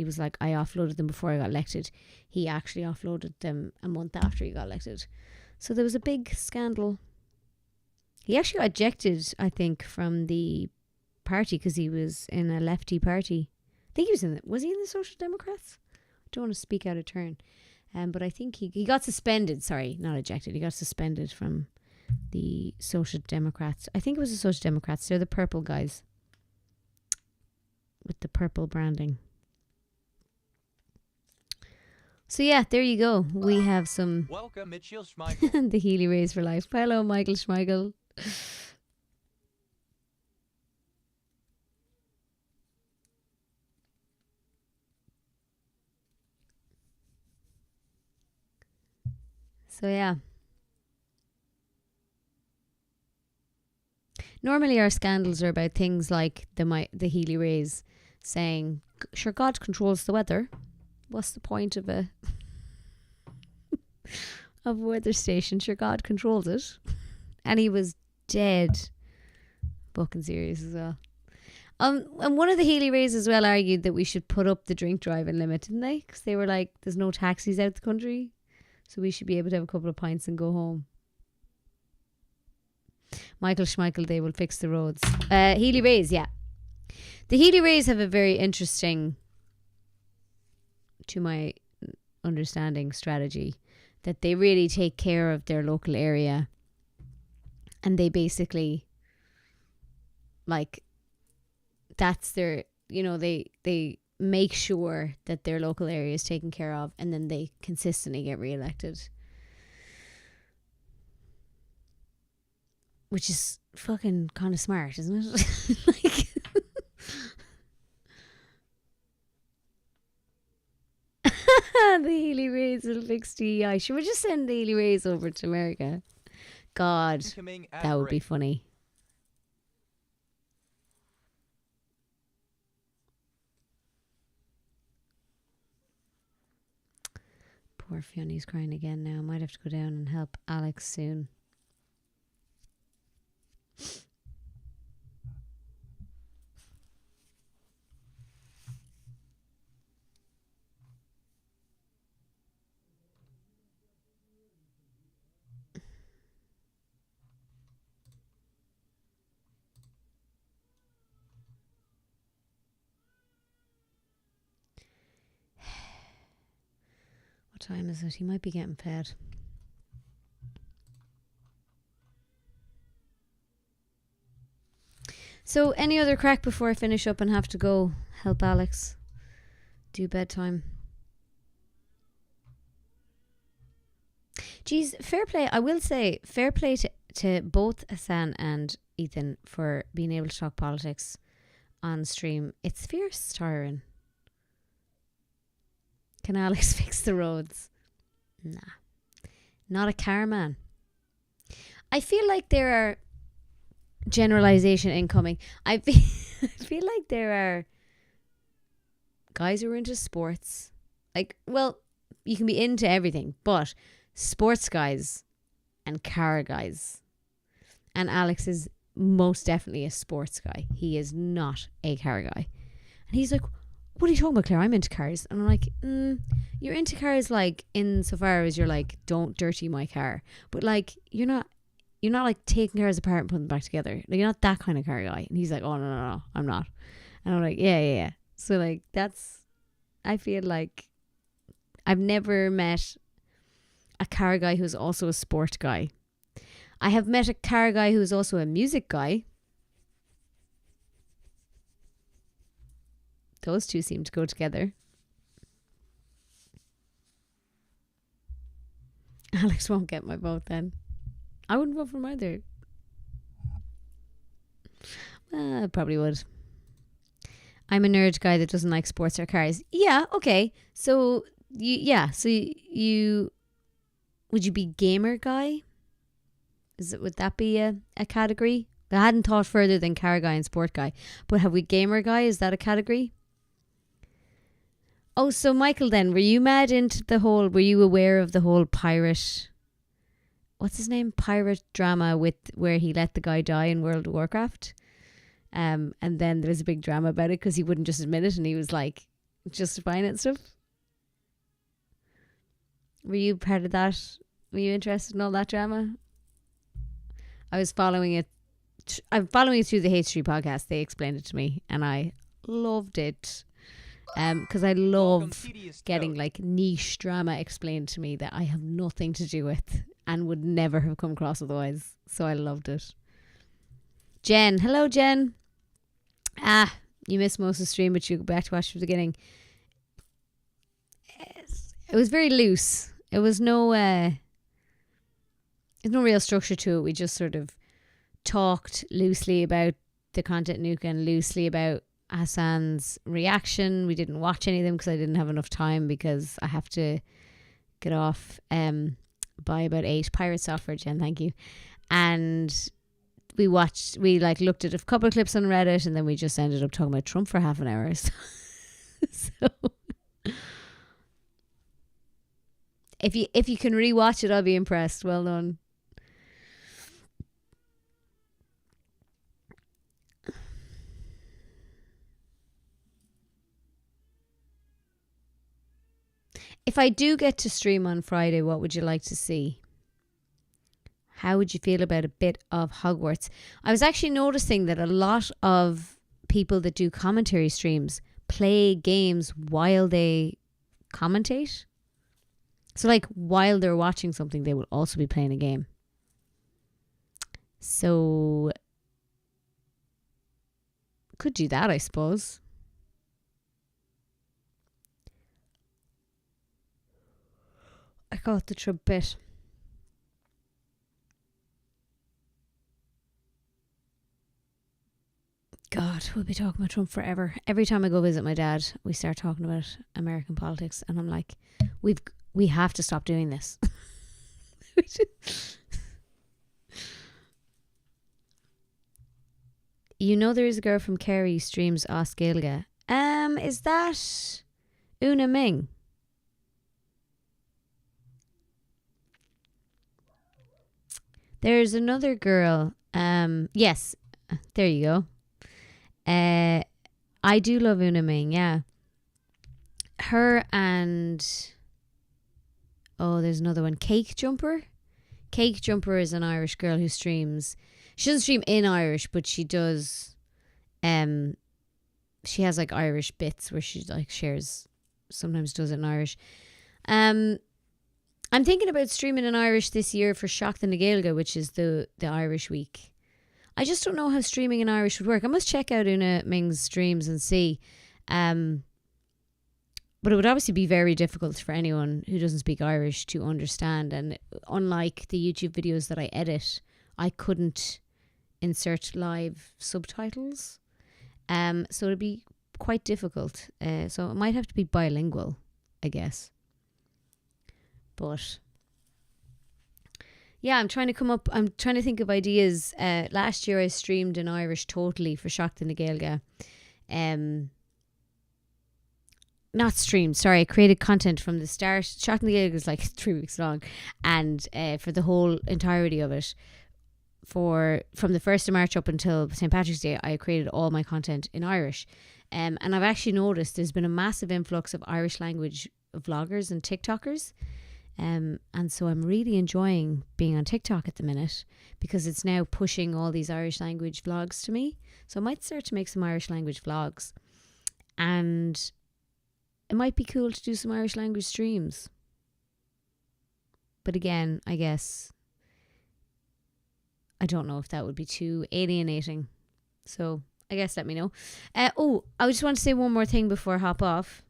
was like, I offloaded them before I got elected. He actually offloaded them a month after he got elected. So there was a big scandal. He actually got ejected, I think, from the party because he was in a lefty party. I think he was he in the Social Democrats? I don't want to speak out of turn. But I think he got suspended. Sorry, not ejected. He got suspended from the Social Democrats. I think it was the Social Democrats. They're the purple guys with the purple branding. So yeah, there you go. We have some Welcome, Mitchell Schmeichel. the Healy Rays for life. Hello, Michael Schmeichel. So yeah. Normally our scandals are about things like the Healy Rays saying, sure, God controls the weather. What's the point of a weather station? Sure, God controls it. And he was dead. Fucking serious as well. And one of the Healy Rays as well argued that we should put up the drink driving limit, didn't they? Because they were like, there's no taxis out the country, so we should be able to have a couple of pints and go home. Michael Schmeichel, they will fix the roads. Healy Rays, yeah. The Healy Rays have a very interesting, to my understanding, strategy that they really take care of their local area, and they basically, like, that's their, they make sure that their local area is taken care of, and then they consistently get re-elected, which is fucking kind of smart, isn't it? Like, the Healy Rays will fix DEI. Should we just send the Healy Rays over to America? God, that would be funny. Poor Fionnu's crying again now. I might have to go down and help Alex soon. What time is it? He might be getting fed. So, any other crack before I finish up and have to go help Alex do bedtime? Geez, fair play. I will say, fair play to both Hasan and Ethan for being able to talk politics on stream. It's fierce tiring. Can Alex fix the roads? Nah. Not a car man. I feel like there are generalization incoming. I feel like there are guys who are into sports. Like, well, you can be into everything, but sports guys and car guys. And Alex is most definitely a sports guy. He is not a car guy. And he's like, what are you talking about, Claire? I'm into cars. And I'm like, you're into cars like insofar as you're like, don't dirty my car. But like, you're not like taking cars apart and putting them back together. Like, you're not that kind of car guy. And he's like, oh, no, I'm not. And I'm like, yeah. So like, I feel like I've never met a car guy who's also a sport guy. I have met a car guy who's also a music guy. Those two seem to go together. Alex won't get my vote then. I wouldn't vote for him either. I probably would. I'm a nerd guy that doesn't like sports or cars. Yeah, okay. So you would you be gamer guy? Would that be a category? I hadn't thought further than car guy and sport guy. But have we gamer guy? Is that a category? Oh, so Michael then, were you aware of the whole pirate, what's his name? Pirate drama where he let the guy die in World of Warcraft? And then there was a big drama about it because he wouldn't just admit it, and he was like justifying it and stuff. Were you part of that? Were you interested in all that drama? I was following it. I'm following it through the H3 podcast. They explained it to me, and I loved it. Because I love getting like niche drama explained to me that I have nothing to do with and would never have come across otherwise. So I loved it. Jen, hello Jen. You missed most of the stream, but you go back to watch from the beginning. It was very loose. It was there's no real structure to it. We just sort of talked loosely about the content Nuke and loosely about Hasan's reaction. We didn't watch any of them because I didn't have enough time, because I have to get off by about 8. Pirate software, Jen, thank you. And we looked at a couple of clips on Reddit, and then we just ended up talking about Trump for half an hour. So if you can rewatch it, I'll be impressed. Well done. If I do get to stream on Friday, what would you like to see? How would you feel about a bit of Hogwarts? I was actually noticing that a lot of people that do commentary streams play games while they commentate. So like while they're watching something, they will also be playing a game. So could do that, I suppose. I got the trumpet. God, we'll be talking about Trump forever. Every time I go visit my dad, we start talking about American politics, and I'm like, we have to stop doing this. You know, there is a girl from Kerry who streams Oscailga. Is that Una Ming? There's another girl. Yes, there you go. I do love Una Ming, yeah. Her and there's another one. Cake Jumper. Cake Jumper is an Irish girl who streams. She doesn't stream in Irish, but she does. She has like Irish bits where she like shares. Sometimes does it in Irish. I'm thinking about streaming in Irish this year for Shock the Nagailga, which is the Irish week. I just don't know how streaming in Irish would work. I must check out Una Ming's streams and see. But it would obviously be very difficult for anyone who doesn't speak Irish to understand. And unlike the YouTube videos that I edit, I couldn't insert live subtitles. So it'd be quite difficult. So it might have to be bilingual, I guess. But yeah, I'm trying to think of ideas. Last year I streamed in Irish totally for Shock the Nagailga. Not streamed, sorry, I created content from the start. Shock the Nagailga was like 3 weeks long, and for the whole entirety of it, from the 1st of March up until St. Patrick's Day, I created all my content in Irish. And I've actually noticed there's been a massive influx of Irish language vloggers and TikTokers. And so I'm really enjoying being on TikTok at the minute, because it's now pushing all these Irish language vlogs to me. So I might start to make some Irish language vlogs, and it might be cool to do some Irish language streams. But again, I guess I don't know if that would be too alienating. So I guess let me know. I just want to say one more thing before I hop off.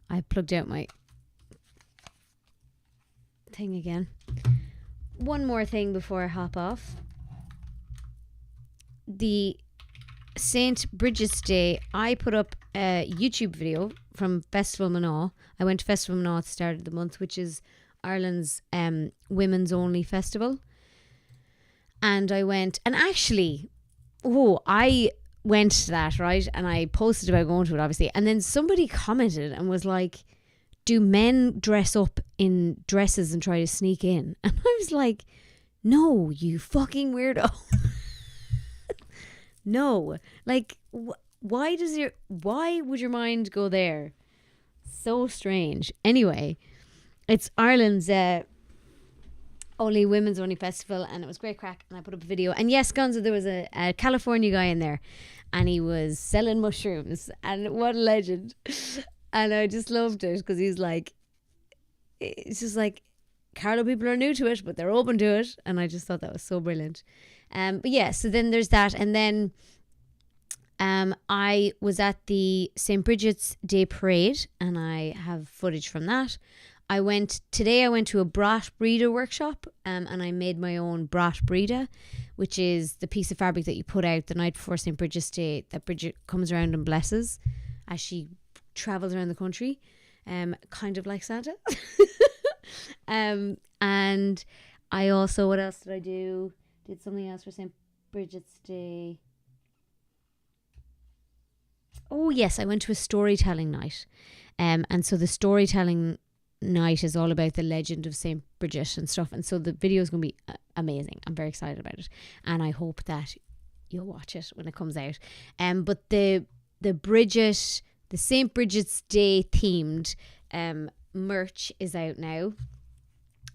I plugged out my thing again. One more thing before I hop off. The St. Bridget's Day, I put up a YouTube video from Festival Manaw. I went to Festival Manaw at the start of the month, which is Ireland's women's only festival. And I went, and actually, I went to that, right? And I posted about going to it, obviously. And then somebody commented and was like, do men dress up in dresses and try to sneak in? And I was like, no, you fucking weirdo. No. Like, why would your mind go there? So strange. Anyway, it's Ireland's women's only festival, and it was great crack, and I put up a video. And yes, Gonzo, there was a California guy in there, and he was selling mushrooms, and what a legend. And I just loved it, because he's like, it's just like, Carlo people are new to it, but they're open to it, and I just thought that was so brilliant. But yeah, so then there's that, and then I was at the St. Bridget's Day Parade, and I have footage from that. I went to a brat breeder workshop, and I made my own brat breeder, which is the piece of fabric that you put out the night before St. Bridget's Day that Bridget comes around and blesses as she travels around the country, kind of like Santa. And I also, what else did I do? Did something else for St. Bridget's Day. Oh yes, I went to a storytelling night, and so the storytelling night is all about the legend of St. Bridget and stuff, and so the video is going to be amazing. I'm very excited about it, and I hope that you'll watch it when it comes out. But the St. Bridget's Day themed merch is out now.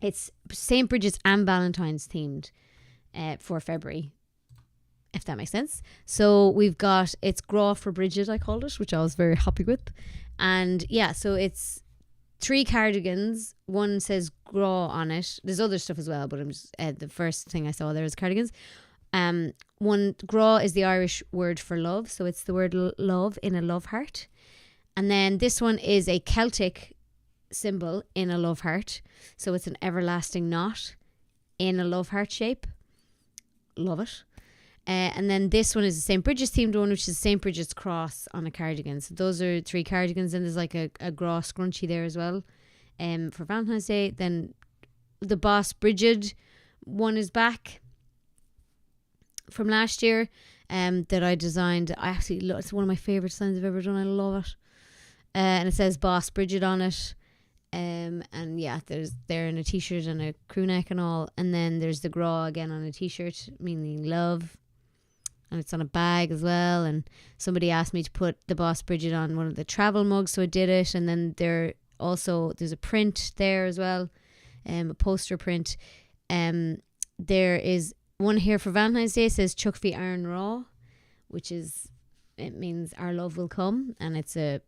It's St. Bridget's and Valentine's themed for February, if that makes sense. So we've got, it's Graw for Bridget, I called it, which I was very happy with. And yeah, so it's 3 cardigans. One says Graw on it. There's other stuff as well, but I'm just, the first thing I saw there is cardigans. One, Graw is the Irish word for love, so it's the word love in a love heart. And then this one is a Celtic symbol in a love heart, so it's an everlasting knot in a love heart shape. Love it. And then this one is a St. Bridget's themed one, which is St. Bridget's cross on a cardigan. So those are 3 cardigans, and there's like a Graw scrunchie there as well for Valentine's Day. Then the Boss Bridget one is back from last year that I designed. I actually love, it's one of my favourite designs I've ever done. I love it. And it says Boss Bridget on it. And yeah, they're in a t-shirt and a crew neck and all. And then there's the Graw again on a t-shirt, meaning love. And it's on a bag as well. And somebody asked me to put the Boss Bridget on one of the travel mugs, so I did it. And then there's a print there as well, a poster print. There is one here for Valentine's Day, says Chuck fi Iron Raw, which is, it means our love will come, and it's a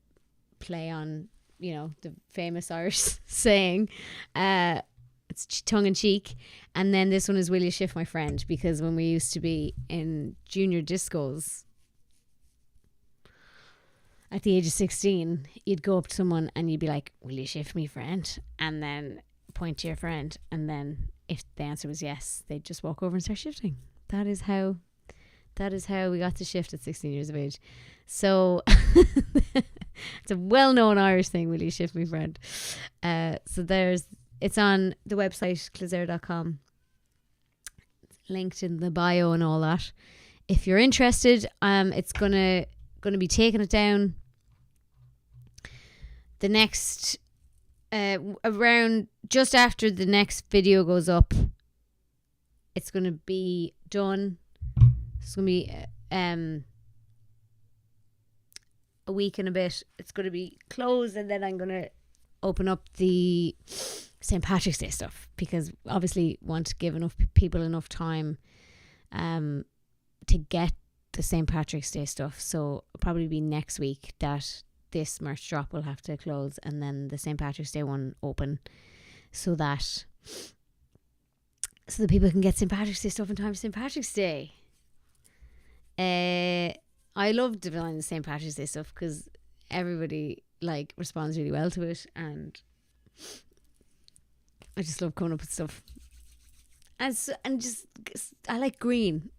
play on, you know, the famous Irish saying. It's tongue in cheek. And then this one is Will You Shift My Friend, because when we used to be in junior discos at the age of 16, you'd go up to someone and you'd be like, will you shift me, friend? And then point to your friend, and then if the answer was yes, they'd just walk over and start shifting. That is how we got to shift at 16 years of age. So it's a well-known Irish thing, will you shift me, friend? So it's on the website clazair.com, linked in the bio and all that. If you're interested, it's gonna be taking it down the next around just after the next video goes up. It's gonna be done. It's gonna be a week and a bit. It's gonna be closed, and then I'm gonna open up the St. Patrick's Day stuff, because obviously want to give enough people enough time to get the St. Patrick's Day stuff. So it'll probably be next week that this merch drop will have to close, and then the St. Patrick's Day one open, so that people can get St. Patrick's Day stuff in time for St. Patrick's Day. I love designing the St. Patrick's Day stuff because everybody like responds really well to it, and I just love coming up with stuff. And just I like green.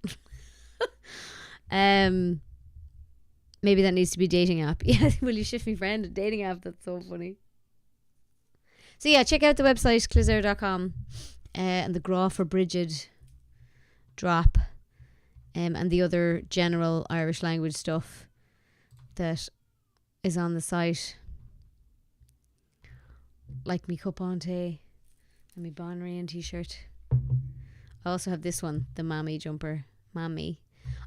Maybe that needs to be a dating app. Yeah, will you shift me, friend? A dating app. That's so funny. So yeah, check out the website clazair.com and the Graw for Bridget drop, and the other general Irish language stuff that is on the site, like me cup on tea and me Bonrain t-shirt. I also have this one, the Mammy jumper. Mammy.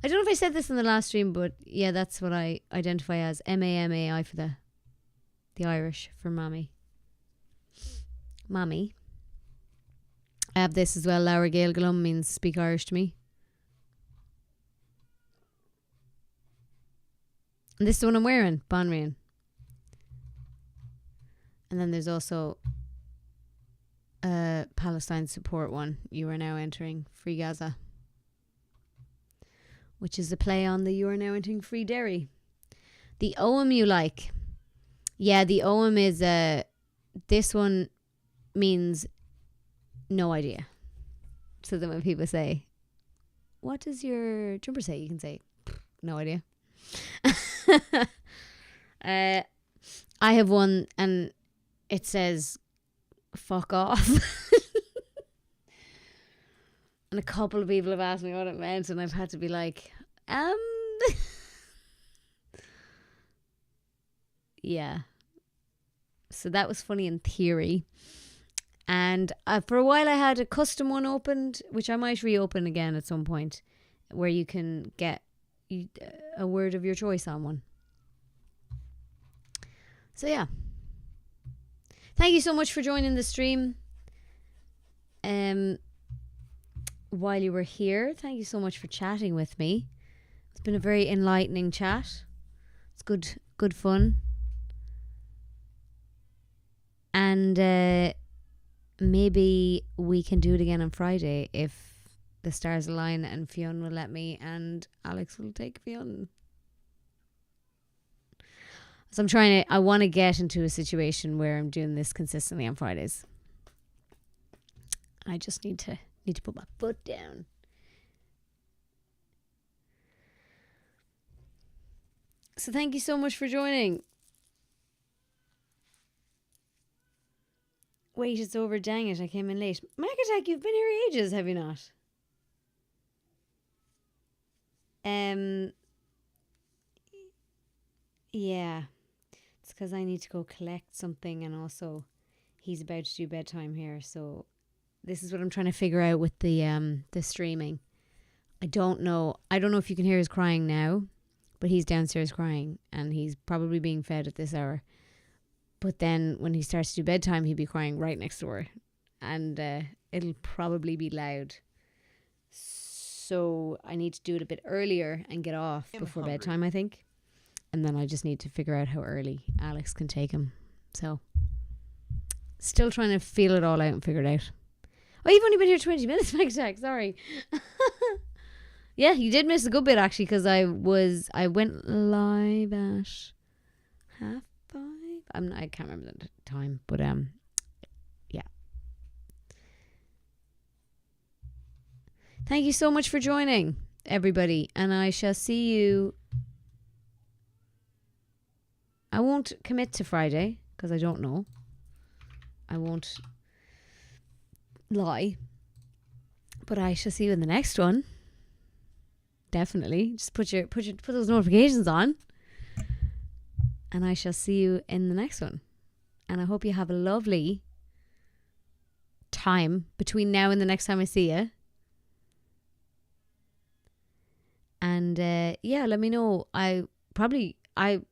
I don't know if I said this in the last stream, but yeah, that's what I identify as. MAMAI for the Irish for mommy. Mommy. I have this as well. Laura Gael Glum means speak Irish to me. And this is the one I'm wearing, Bonrian. And then there's also a Palestine support one. You are now entering Free Gaza, which is a play on the you are now entering Free Derry. The OM you like. Yeah, the OM is this one means no idea. So that when people say, what does your jumper say? You can say, no idea. I have one and it says fuck off. And a couple of people have asked me what it meant and I've had to be like, yeah. So that was funny in theory. And for a while I had a custom one opened, which I might reopen again at some point, where you can get a word of your choice on one. So yeah. Thank you so much for joining the stream. While you were here, thank you so much for chatting with me. It's been a very enlightening chat. It's good fun. And maybe we can do it again on Friday if the stars align and Fionn will let me and Alex will take Fionn. So I want to get into a situation where I'm doing this consistently on Fridays. I just need to put my foot down. So thank you so much for joining. Wait, it's over. Dang it, I came in late. Mac Attack, you've been here ages, have you not? Yeah. It's because I need to go collect something and also he's about to do bedtime here, so this is what I'm trying to figure out with the streaming. I don't know if you can hear his crying now, but he's downstairs crying and he's probably being fed at this hour. But then when he starts to do bedtime, he'll be crying right next door. And it'll probably be loud. So I need to do it a bit earlier and get off before bedtime, I think. And then I just need to figure out how early Alex can take him. So still trying to feel it all out and figure it out. Oh, you've only been here 20 minutes, Mike Jack. Sorry. Yeah, you did miss a good bit actually, because I went live at 5:30. I can't remember the time, but yeah. Thank you so much for joining, everybody, and I shall see you. I won't commit to Friday because I don't know. I won't lie, but I shall see you in the next one. Definitely, just put those notifications on. And I shall see you in the next one. And I hope you have a lovely time between now and the next time I see you. And yeah, let me know. I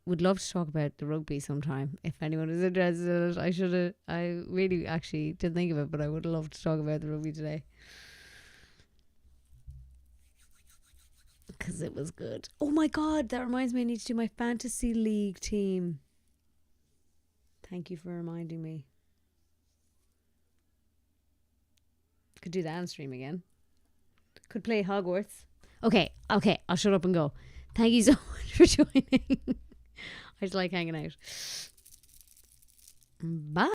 would love to talk about the rugby sometime. If anyone is interested in it, I really actually didn't think of it, but I would love to talk about the rugby today. Because it was good. Oh my god, that reminds me I need to do my fantasy league team. Thank you for reminding me. Could do that on stream again. Could play Hogwarts. Okay, I'll shut up and go. Thank you so much for joining. I just like hanging out. Bye.